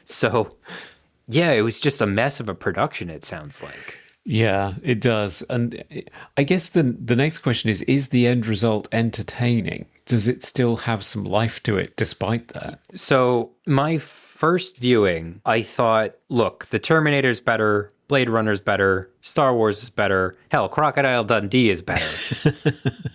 So, yeah, it was just a mess of a production, it sounds like. Yeah, it does. And I guess the next question is the end result entertaining? Does it still have some life to it despite that? So my first viewing, I thought, look, The Terminator's better, Blade Runner's better, Star Wars is better, hell, Crocodile Dundee is better.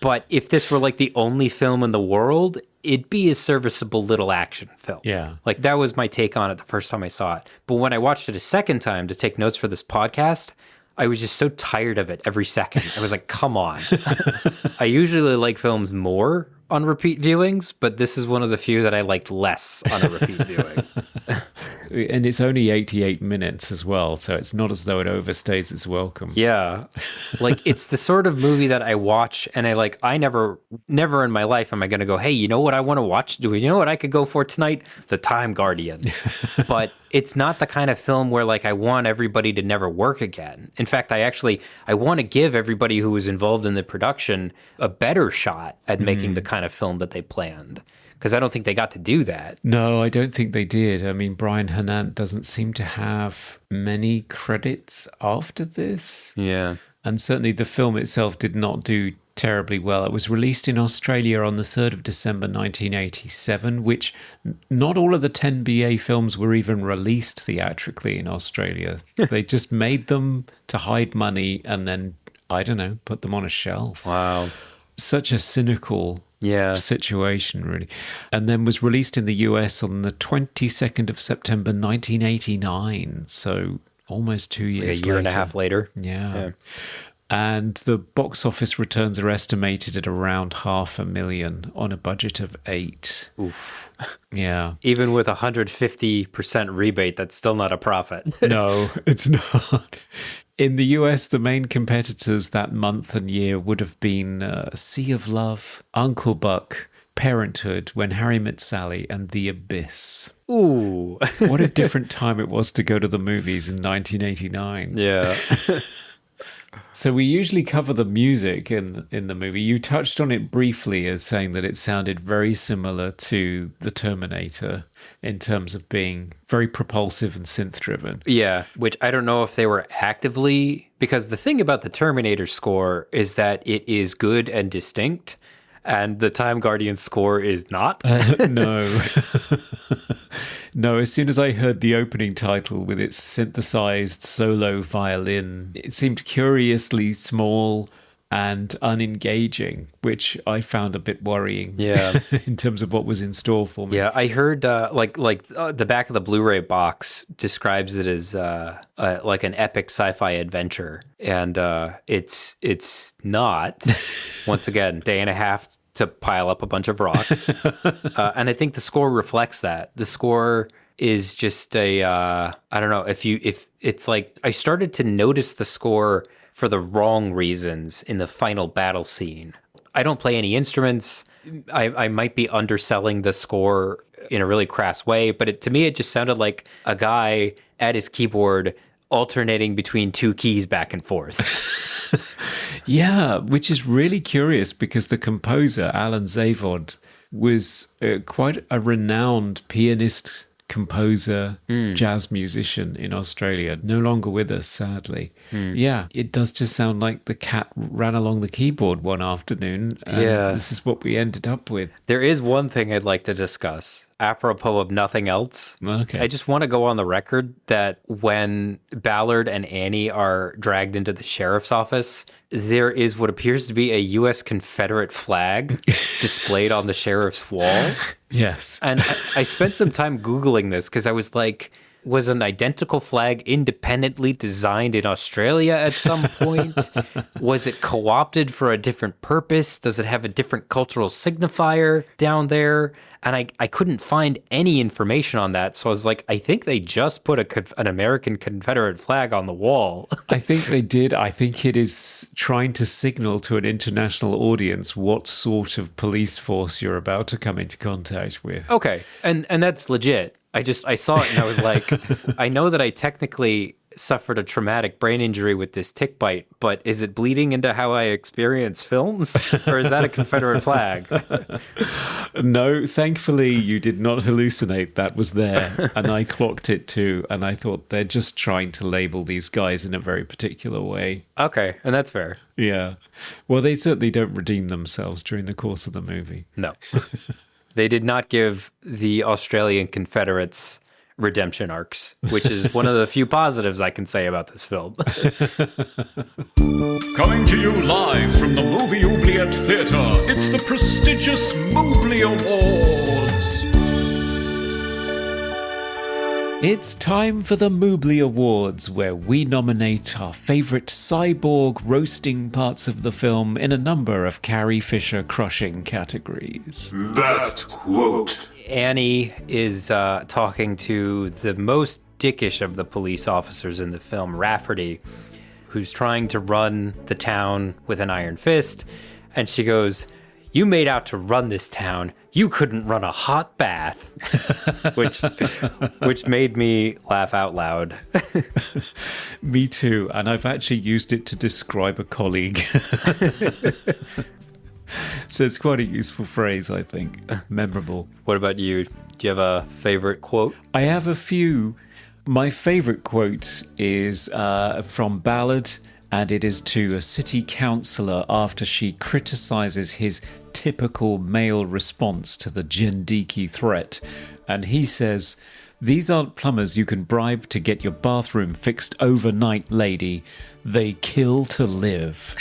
But if this were like the only film in the world, it'd be a serviceable little action film. Yeah. Like, that was my take on it the first time I saw it. But when I watched it a second time to take notes for this podcast, I was just so tired of it every second. I was like, come on. I usually like films more on repeat viewings, but this is one of the few that I liked less on a repeat viewing. And it's only 88 minutes as well, so it's not as though it overstays its welcome. Yeah. Like, it's the sort of movie that I watch and I never in my life am I going to go, hey, you know what I want to watch? You know what I could go for tonight? The Time Guardian. But it's not the kind of film where, like, I want everybody to never work again. In fact, I want to give everybody who was involved in the production a better shot at making the kind of film that they planned. Because I don't think they got to do that. No, I don't think they did. I mean, Brian Hernant doesn't seem to have many credits after this. Yeah. And certainly the film itself did not do terribly well. It was released in Australia on the 3rd of December 1987, which not all of the 10BA films were even released theatrically in Australia. They just made them to hide money and then, I don't know, put them on a shelf. Wow. Such a cynical situation, really. And then was released in the US on the 22nd of September 1989. So almost 2 years later. A year and a half later. Yeah. And the box office returns are estimated at around $500,000 on a budget of 8. Oof. Yeah. Even with 150% rebate, that's still not a profit. No, it's not. In the US, the main competitors that month and year would have been Sea of Love, Uncle Buck, Parenthood, When Harry Met Sally, and The Abyss. Ooh. What a different time it was to go to the movies in 1989. Yeah. So we usually cover the music in the movie. You touched on it briefly as saying that it sounded very similar to The Terminator in terms of being very propulsive and synth-driven. Yeah, which I don't know if they were actively... Because the thing about the Terminator score is that it is good and distinct, and the Time Guardian score is not. No. No, as soon as I heard the opening title with its synthesized solo violin, it seemed curiously small and unengaging, which I found a bit worrying. Yeah. In terms of what was in store for me. Yeah, I heard the back of the Blu-ray box describes it as like an epic sci-fi adventure, and it's not. Once again, day and a half to pile up a bunch of rocks, and I think the score reflects that. The score is just a I don't know if it's like I started to notice the score for the wrong reasons in the final battle scene. I don't play any instruments. I might be underselling the score in a really crass way, but to me, it just sounded like a guy at his keyboard alternating between two keys back and forth. Yeah, which is really curious because the composer, Alan Zavod, was quite a renowned pianist, composer, jazz musician in Australia, no longer with us, sadly. Yeah, it does just sound like the cat ran along the keyboard one afternoon, and this is what we ended up with. There is one thing I'd like to discuss, apropos of nothing else. Okay. I just want to go on the record that when Ballard and Annie are dragged into the sheriff's office, there is what appears to be a U.S. Confederate flag displayed on the sheriff's wall. Yes. And I spent some time Googling this because I was like, was an identical flag independently designed in Australia at some point? Was it co-opted for a different purpose? Does it have a different cultural signifier down there? And I couldn't find any information on that. So I was like, I think they just put an American Confederate flag on the wall. I think they did. I think it is trying to signal to an international audience what sort of police force you're about to come into contact with. Okay. And that's legit. I saw it and I was like, I know that I technically suffered a traumatic brain injury with this tick bite, but is it bleeding into how I experience films? Or is that a Confederate flag? No, thankfully you did not hallucinate. That was there. And I clocked it too. And I thought they're just trying to label these guys in a very particular way. Okay. And that's fair. Yeah. Well, they certainly don't redeem themselves during the course of the movie. No. They did not give the Australian Confederates redemption arcs, which is one of the few positives I can say about this film. Coming to you live from the movie Oubliette Theatre, it's the prestigious Mobley Awards. It's time for the Mobley Awards, where we nominate our favourite cyborg roasting parts of the film in a number of Carrie Fisher crushing categories. Best quote. Annie is talking to the most dickish of the police officers in the film, Rafferty, who's trying to run the town with an iron fist. And she goes, "You made out to run this town. You couldn't run a hot bath," which made me laugh out loud. Me too, and I've actually used it to describe a colleague. So it's quite a useful phrase, I think. Memorable. What about you? Do you have a favorite quote? I have a few. My favorite quote is from Ballard, and it is to a city councillor after she criticizes his typical male response to the Jindiki threat. And he says, "These aren't plumbers you can bribe to get your bathroom fixed overnight, lady. They kill to live."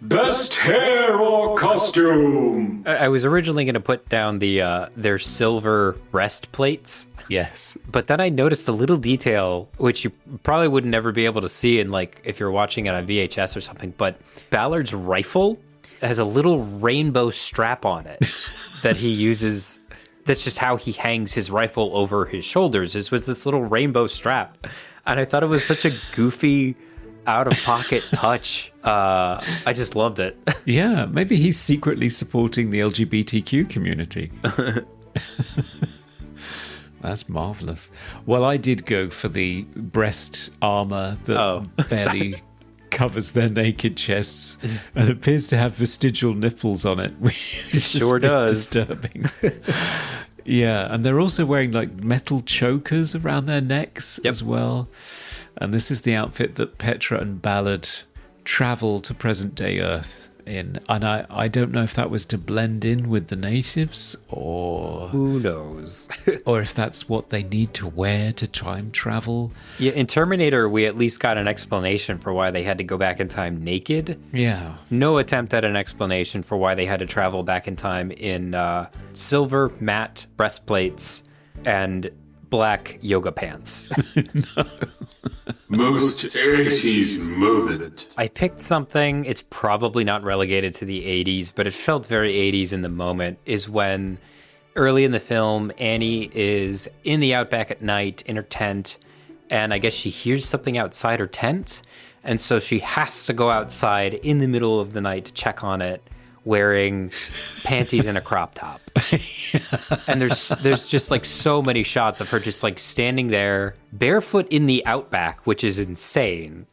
Best hair or costume. I was originally going to put down their silver breastplates. Yes. But then I noticed a little detail, which you probably would never be able to see in, like, if you're watching it on VHS or something, but Ballard's rifle has a little rainbow strap on it that he uses. That's just how he hangs his rifle over his shoulders, is with this little rainbow strap. And I thought it was such a goofy, out-of-pocket touch. I just loved it. Yeah, maybe he's secretly supporting the LGBTQ community. That's marvellous. Well, I did go for the breast armour that barely covers their naked chests and appears to have vestigial nipples on it, which is Sure a bit does. disturbing. Yeah, and they're also wearing like metal chokers around their necks as well. And this is the outfit that Petra and Ballard travel to present-day Earth in. And I don't know if that was to blend in with the natives or... Who knows? or if that's what they need to wear to time travel. Yeah, in Terminator, we at least got an explanation for why they had to go back in time naked. Yeah. No attempt at an explanation for why they had to travel back in time in silver matte breastplates and black yoga pants. Most 80s moment. I picked something, it's probably not relegated to the 80s, but it felt very 80s in the moment, is when early in the film, Annie is in the outback at night in her tent, and I guess she hears something outside her tent, and so she has to go outside in the middle of the night to check on it, wearing panties and a crop top. And there's just like so many shots of her just like standing there barefoot in the outback, which is insane.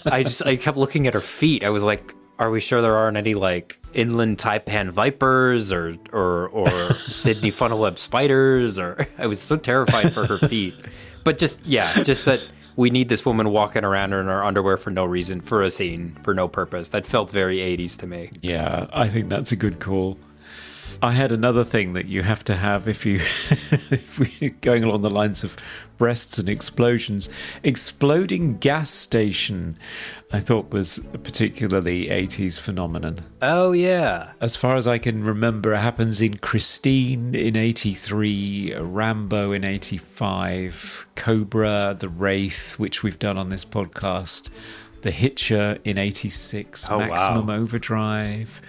I kept looking at her feet. I was like, are we sure there aren't any like inland taipan vipers or Sydney funnel web spiders? Or I was so terrified for her feet. But just that we need this woman walking around in her underwear for no reason, for a scene, for no purpose. That felt very 80s to me. Yeah, I think that's a good call. I had another thing that you have to have if we're going along the lines of breasts and explosions. Exploding gas station, I thought was a particularly 80s phenomenon. Oh, yeah. As far as I can remember, it happens in Christine in 83, Rambo in 85, Cobra, The Wraith, which we've done on this podcast, The Hitcher in 86, Oh, Maximum wow. Overdrive,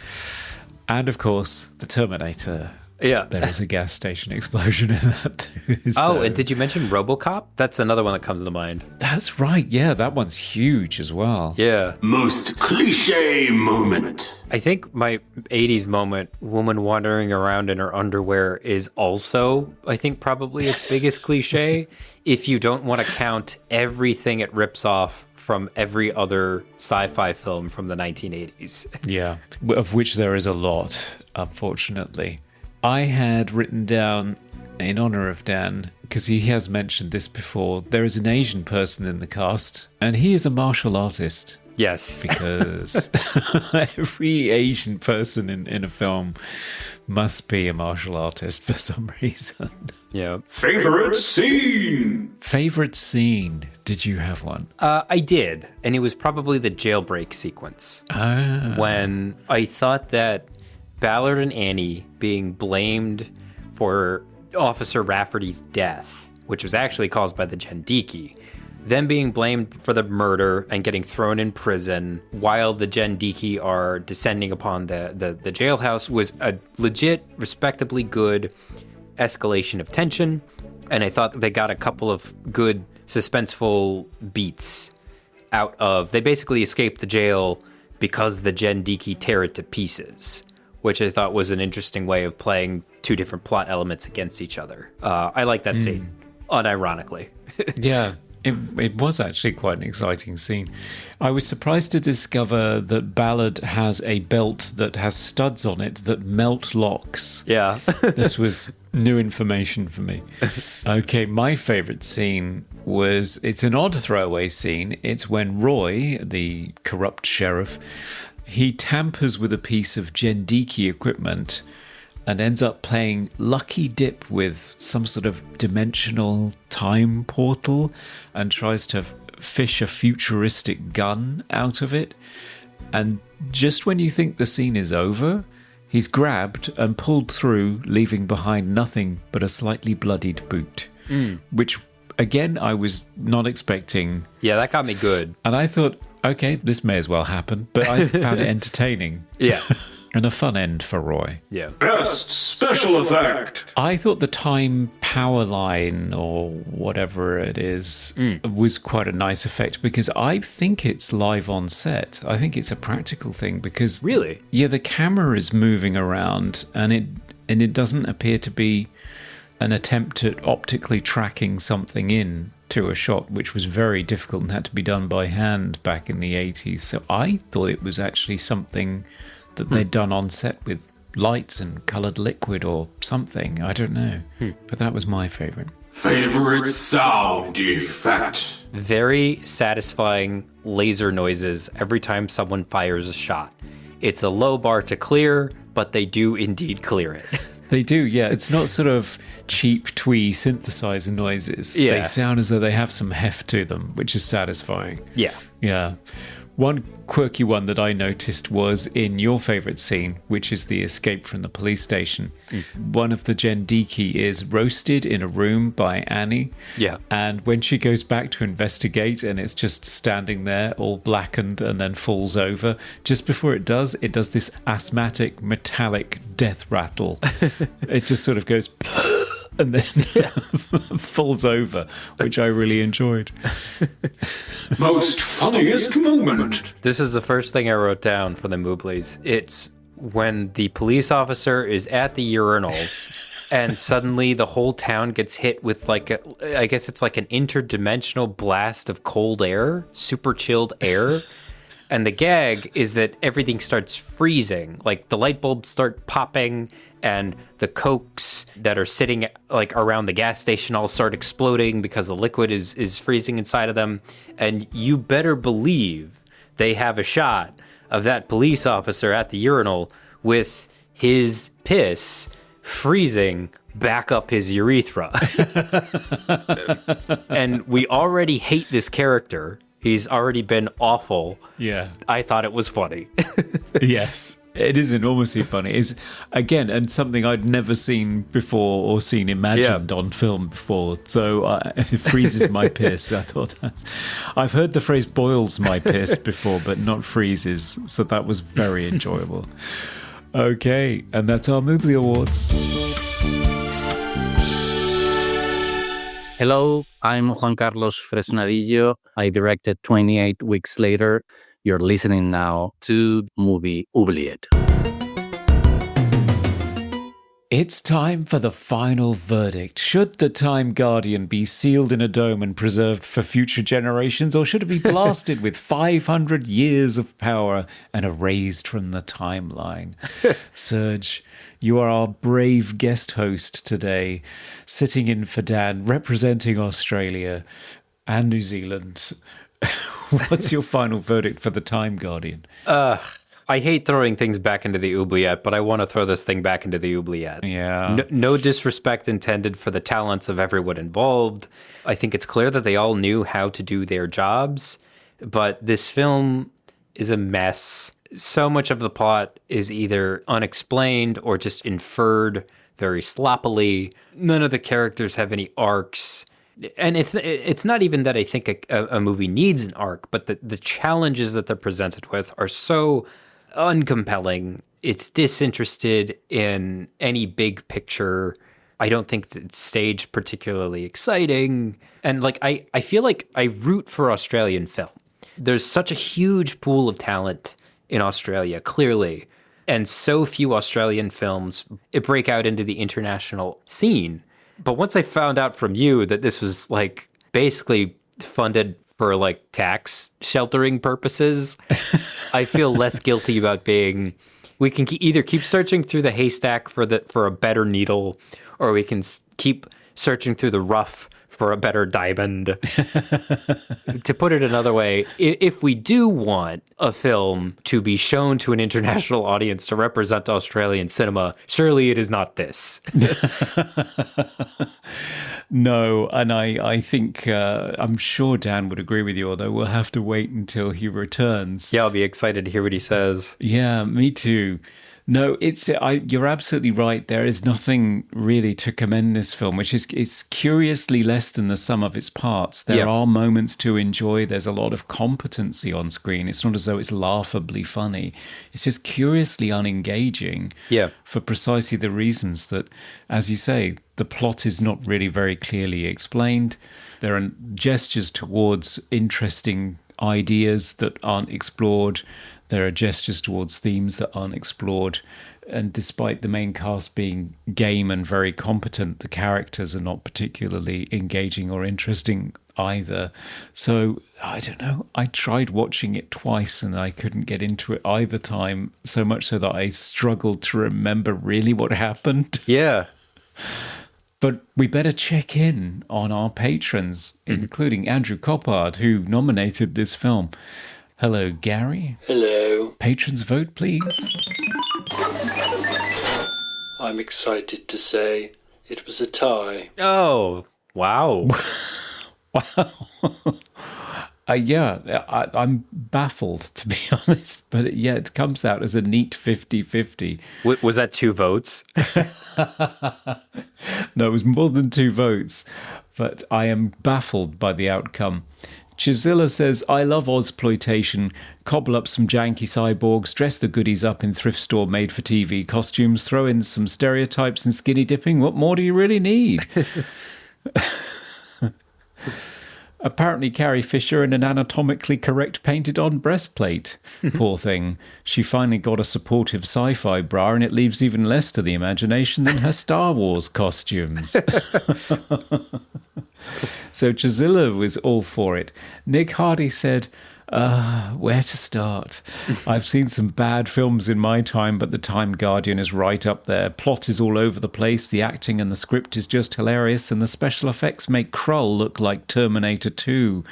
and of course, The Terminator. Yeah. There is a gas station explosion in that too. Oh, so- and did you mention RoboCop? That's another one that comes to mind. That's right, yeah, that one's huge as well. Yeah. Most cliche moment. I think my 80s moment, woman wandering around in her underwear, is also, I think, probably its biggest cliche, if you don't want to count everything it rips off from every other sci-fi film from the 1980s. Yeah, of which there is a lot, unfortunately. I had written down, in honor of Dan, because he has mentioned this before, there is an Asian person in the cast, and he is a martial artist. Yes. Because every Asian person in a film must be a martial artist for some reason. Yeah. Favorite scene? Favorite scene? Did you have one? I did, and it was probably the jailbreak sequence. When I thought that Ballard and Annie being blamed for Officer Rafferty's death, which was actually caused by the Jendiki, them being blamed for the murder and getting thrown in prison while the Jendiki are descending upon the jailhouse was a legit, respectably good escalation of tension. And I thought they got a couple of good suspenseful beats out of... They basically escaped the jail because the Jendiki tear it to pieces, which I thought was an interesting way of playing two different plot elements against each other. I like that scene, unironically. Yeah, it was actually quite an exciting scene. I was surprised to discover that Ballard has a belt that has studs on it that melt locks. Yeah. This was new information for me. Okay, my favourite scene was, it's an odd throwaway scene. It's when Roy, the corrupt sheriff, he tampers with a piece of Jendiki equipment and ends up playing Lucky Dip with some sort of dimensional time portal and tries to fish a futuristic gun out of it. And just when you think the scene is over, he's grabbed and pulled through, leaving behind nothing but a slightly bloodied boot, which, again, I was not expecting. Yeah, that got me good. And I thought, okay, this may as well happen, but I found it entertaining. Yeah. And a fun end for Roy. Yeah. Best special effect. I thought the time power line, or whatever it is, was quite a nice effect, because I think it's live on set. I think it's a practical thing, because... Really? Yeah, the camera is moving around, and it doesn't appear to be an attempt at optically tracking something in. to a shot, which was very difficult and had to be done by hand back in the 80s. So I thought it was actually something that they'd done on set with lights and coloured liquid or something. I don't know. But that was my favourite. Favorite sound effect. Very satisfying laser noises every time someone fires a shot. It's a low bar to clear, but they do indeed clear it. They do, yeah. It's not sort of cheap twee synthesizer noises. Yeah. They sound as though they have some heft to them, which is satisfying. Yeah. Yeah. One quirky one that I noticed was in your favourite scene, which is the escape from the police station. One of the Jendiki is roasted in a room by Annie. Yeah. And when she goes back to investigate and it's just standing there all blackened and then falls over, just before it does this asthmatic metallic death rattle. It just sort of goes and then falls over, which I really enjoyed. Most funniest moment. This is the first thing I wrote down for the Mooblies. It's when the police officer is at the urinal and suddenly the whole town gets hit with I guess it's like an interdimensional blast of cold air, super chilled air. And the gag is that everything starts freezing. Like the light bulbs start popping and the Cokes that are sitting like around the gas station all start exploding because the liquid is freezing inside of them. And you better believe they have a shot of that police officer at the urinal with his piss freezing back up his urethra. And we already hate this character. He's already been awful. Yeah. I thought it was funny. Yes. It is enormously funny. It's, again, and something I'd never seen before or seen imagined on film before. So it freezes my piss. I thought I've heard the phrase boils my piss before, but not freezes. So that was very enjoyable. Okay. And that's our Moobly Awards. Hello, I'm Juan Carlos Fresnadillo. I directed 28 Weeks Later. You're listening now to movie Oubliette. It's time for the final verdict. Should the Time Guardian be sealed in a dome and preserved for future generations, or should it be blasted with 500 years of power and erased from the timeline? Serge, you are our brave guest host today, sitting in for Dan, representing Australia and New Zealand. What's your final verdict for the Time Guardian? I hate throwing things back into the oubliette, but I want to throw this thing back into the oubliette. Yeah. No disrespect intended for the talents of everyone involved. I think it's clear that they all knew how to do their jobs, but this film is a mess. So much of the plot is either unexplained or just inferred very sloppily. None of the characters have any arcs. And it's not even that I think a movie needs an arc, but the challenges that they're presented with are so uncompelling. It's disinterested in any big picture. I don't think it's staged particularly exciting. And I feel like I root for Australian film. There's such a huge pool of talent in Australia, clearly, and so few Australian films break out into the international scene. But once I found out from you that this was basically funded for tax sheltering purposes, I feel less guilty about we can either keep searching through the haystack for a better needle, or we can keep searching through the rough for a better diamond. To put it another way, if we do want a film to be shown to an international audience to represent Australian cinema, surely it is not this. No, and I think I'm sure Dan would agree with you, although we'll have to wait until he returns. Yeah, I'll be excited to hear what he says. Yeah, me too. No, you're absolutely right. There is nothing really to commend this film, it's curiously less than the sum of its parts. There are moments to enjoy. There's a lot of competency on screen. It's not as though it's laughably funny. It's just curiously unengaging for precisely the reasons that, as you say, the plot is not really very clearly explained. There are gestures towards interesting ideas that aren't explored. There are gestures towards themes that aren't explored. And despite the main cast being game and very competent, the characters are not particularly engaging or interesting either. So, I don't know. I tried watching it twice and I couldn't get into it either time, so much so that I struggled to remember really what happened. Yeah. But we better check in on our patrons, including Andrew Coppard, who nominated this film. Hello, Gary. Hello. Patrons vote, please. I'm excited to say it was a tie. Oh, wow. Wow. I'm baffled, to be honest. But yeah, it comes out as a neat 50-50. Was that 2 votes? No, it was more than 2 votes. But I am baffled by the outcome. Chisilla says, I love Ozploitation. Cobble up some janky cyborgs, dress the goodies up in thrift store made-for-TV costumes, throw in some stereotypes and skinny dipping. What more do you really need? Apparently Carrie Fisher in an anatomically correct painted-on breastplate. Poor thing. She finally got a supportive sci-fi bra and it leaves even less to the imagination than her Star Wars costumes. So Chazilla was all for it. Nick Hardy said, where to start? I've seen some bad films in my time, but The Time Guardian is right up there. Plot is all over the place, the acting and the script is just hilarious, and the special effects make Krull look like Terminator 2.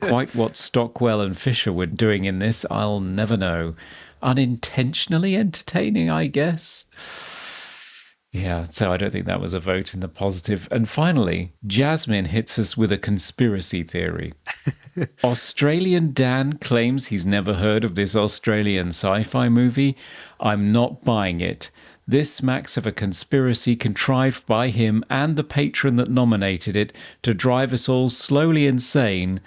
Quite what Stockwell and Fisher were doing in this, I'll never know. Unintentionally entertaining, I guess. Yeah, so I don't think that was a vote in the positive. And finally, Jasmine hits us with a conspiracy theory. Australian Dan claims he's never heard of this Australian sci-fi movie. I'm not buying it. This smacks of a conspiracy contrived by him and the patron that nominated it to drive us all slowly insane,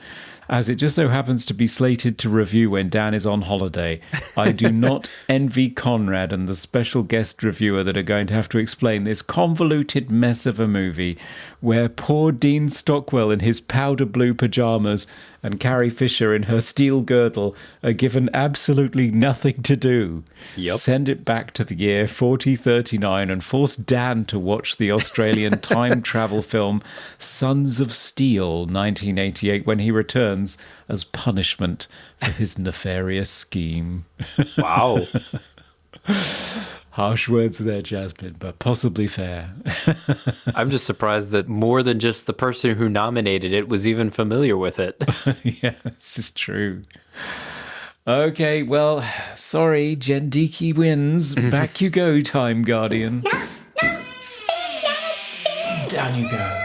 as it just so happens to be slated to review when Dan is on holiday. I do not envy Conrad and the special guest reviewer that are going to have to explain this convoluted mess of a movie where poor Dean Stockwell in his powder blue pajamas and Carrie Fisher in her steel girdle are given absolutely nothing to do. Yep. Send it back to the year 4039 and force Dan to watch the Australian time travel film Sons of Steel 1988 when he returns as punishment for his nefarious scheme. Wow. Harsh words there, Jasmine, but possibly fair. I'm just surprised that more than just the person who nominated it was even familiar with it. Yeah, this is true. Okay, well, sorry, Jendiki wins. Back you go, Time Guardian. No, spin. Down you go.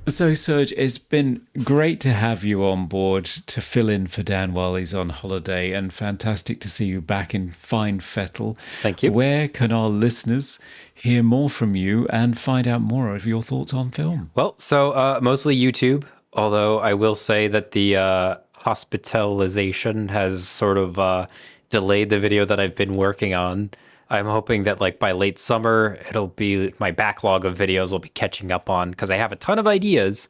So, Serge, it's been great to have you on board to fill in for Dan while he's on holiday, and fantastic to see you back in fine fettle. Thank you. Where can our listeners hear more from you and find out more of your thoughts on film? Well, so mostly YouTube, although I will say that the hospitalization has sort of delayed the video that I've been working on. I'm hoping that like by late summer, it'll be my backlog of videos will be catching up on, because I have a ton of ideas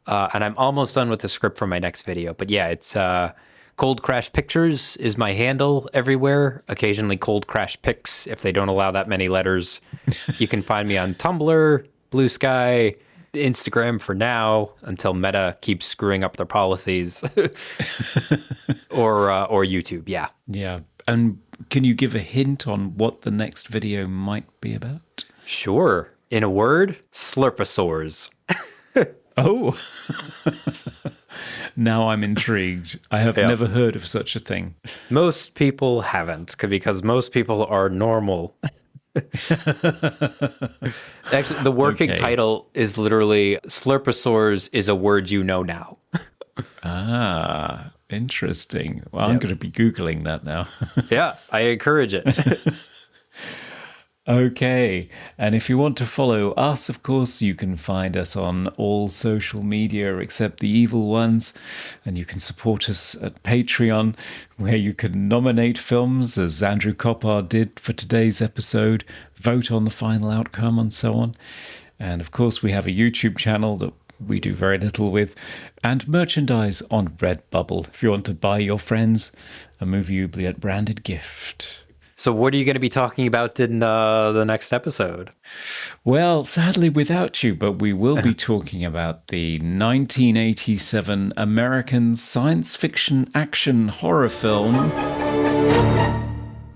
and I'm almost done with the script for my next video. But yeah, it's Cold Crash Pictures is my handle everywhere. Occasionally Cold Crash Pics, if they don't allow that many letters. You can find me on Tumblr, Blue Sky, Instagram for now, until Meta keeps screwing up their policies, or YouTube. Yeah. Yeah. And can you give a hint on what the next video might be about? Sure. In a word, slurposaurs. Oh. Now I'm intrigued. I have never heard of such a thing. Most people haven't, because most people are normal. Actually, the working title is literally Slurposaurs is a word you know now. Ah, interesting. Well, I'm going to be Googling that now. Yeah, I encourage it. Okay. And if you want to follow us, of course, you can find us on all social media except the evil ones. And you can support us at Patreon, where you can nominate films, as Andrew Coppard did for today's episode, vote on the final outcome, and so on. And of course, we have a YouTube channel that we do very little with, and merchandise on Redbubble if you want to buy your friends a Movie Oubliette branded gift. So what are you going to be talking about in the next episode? Well, sadly without you, but we will be talking about the 1987 American science fiction action horror film,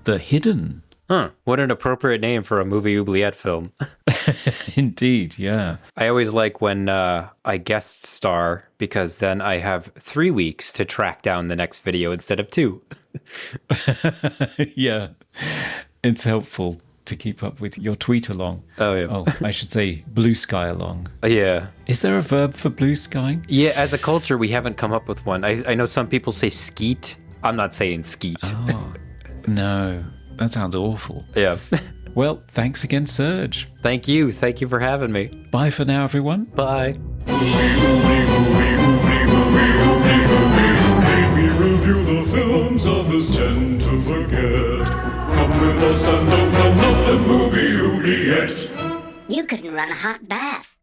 The Hidden. Huh. What an appropriate name for a movie Oubliette film. Indeed, yeah. I always like when I guest star, because then I have 3 weeks to track down the next video instead of 2. Yeah. It's helpful to keep up with your tweet along. Oh, yeah. Oh, I should say blue sky along. Yeah. Is there a verb for blue skying? Yeah, as a culture, we haven't come up with one. I know some people say skeet. I'm not saying skeet. Oh, no. That sounds awful. Yeah. Well, thanks again, Serge. Thank you. Thank you for having me. Bye for now, everyone. Bye. We review the films others tend to forget. Come with us and open up the movie Oubliette. You couldn't run a hot bath.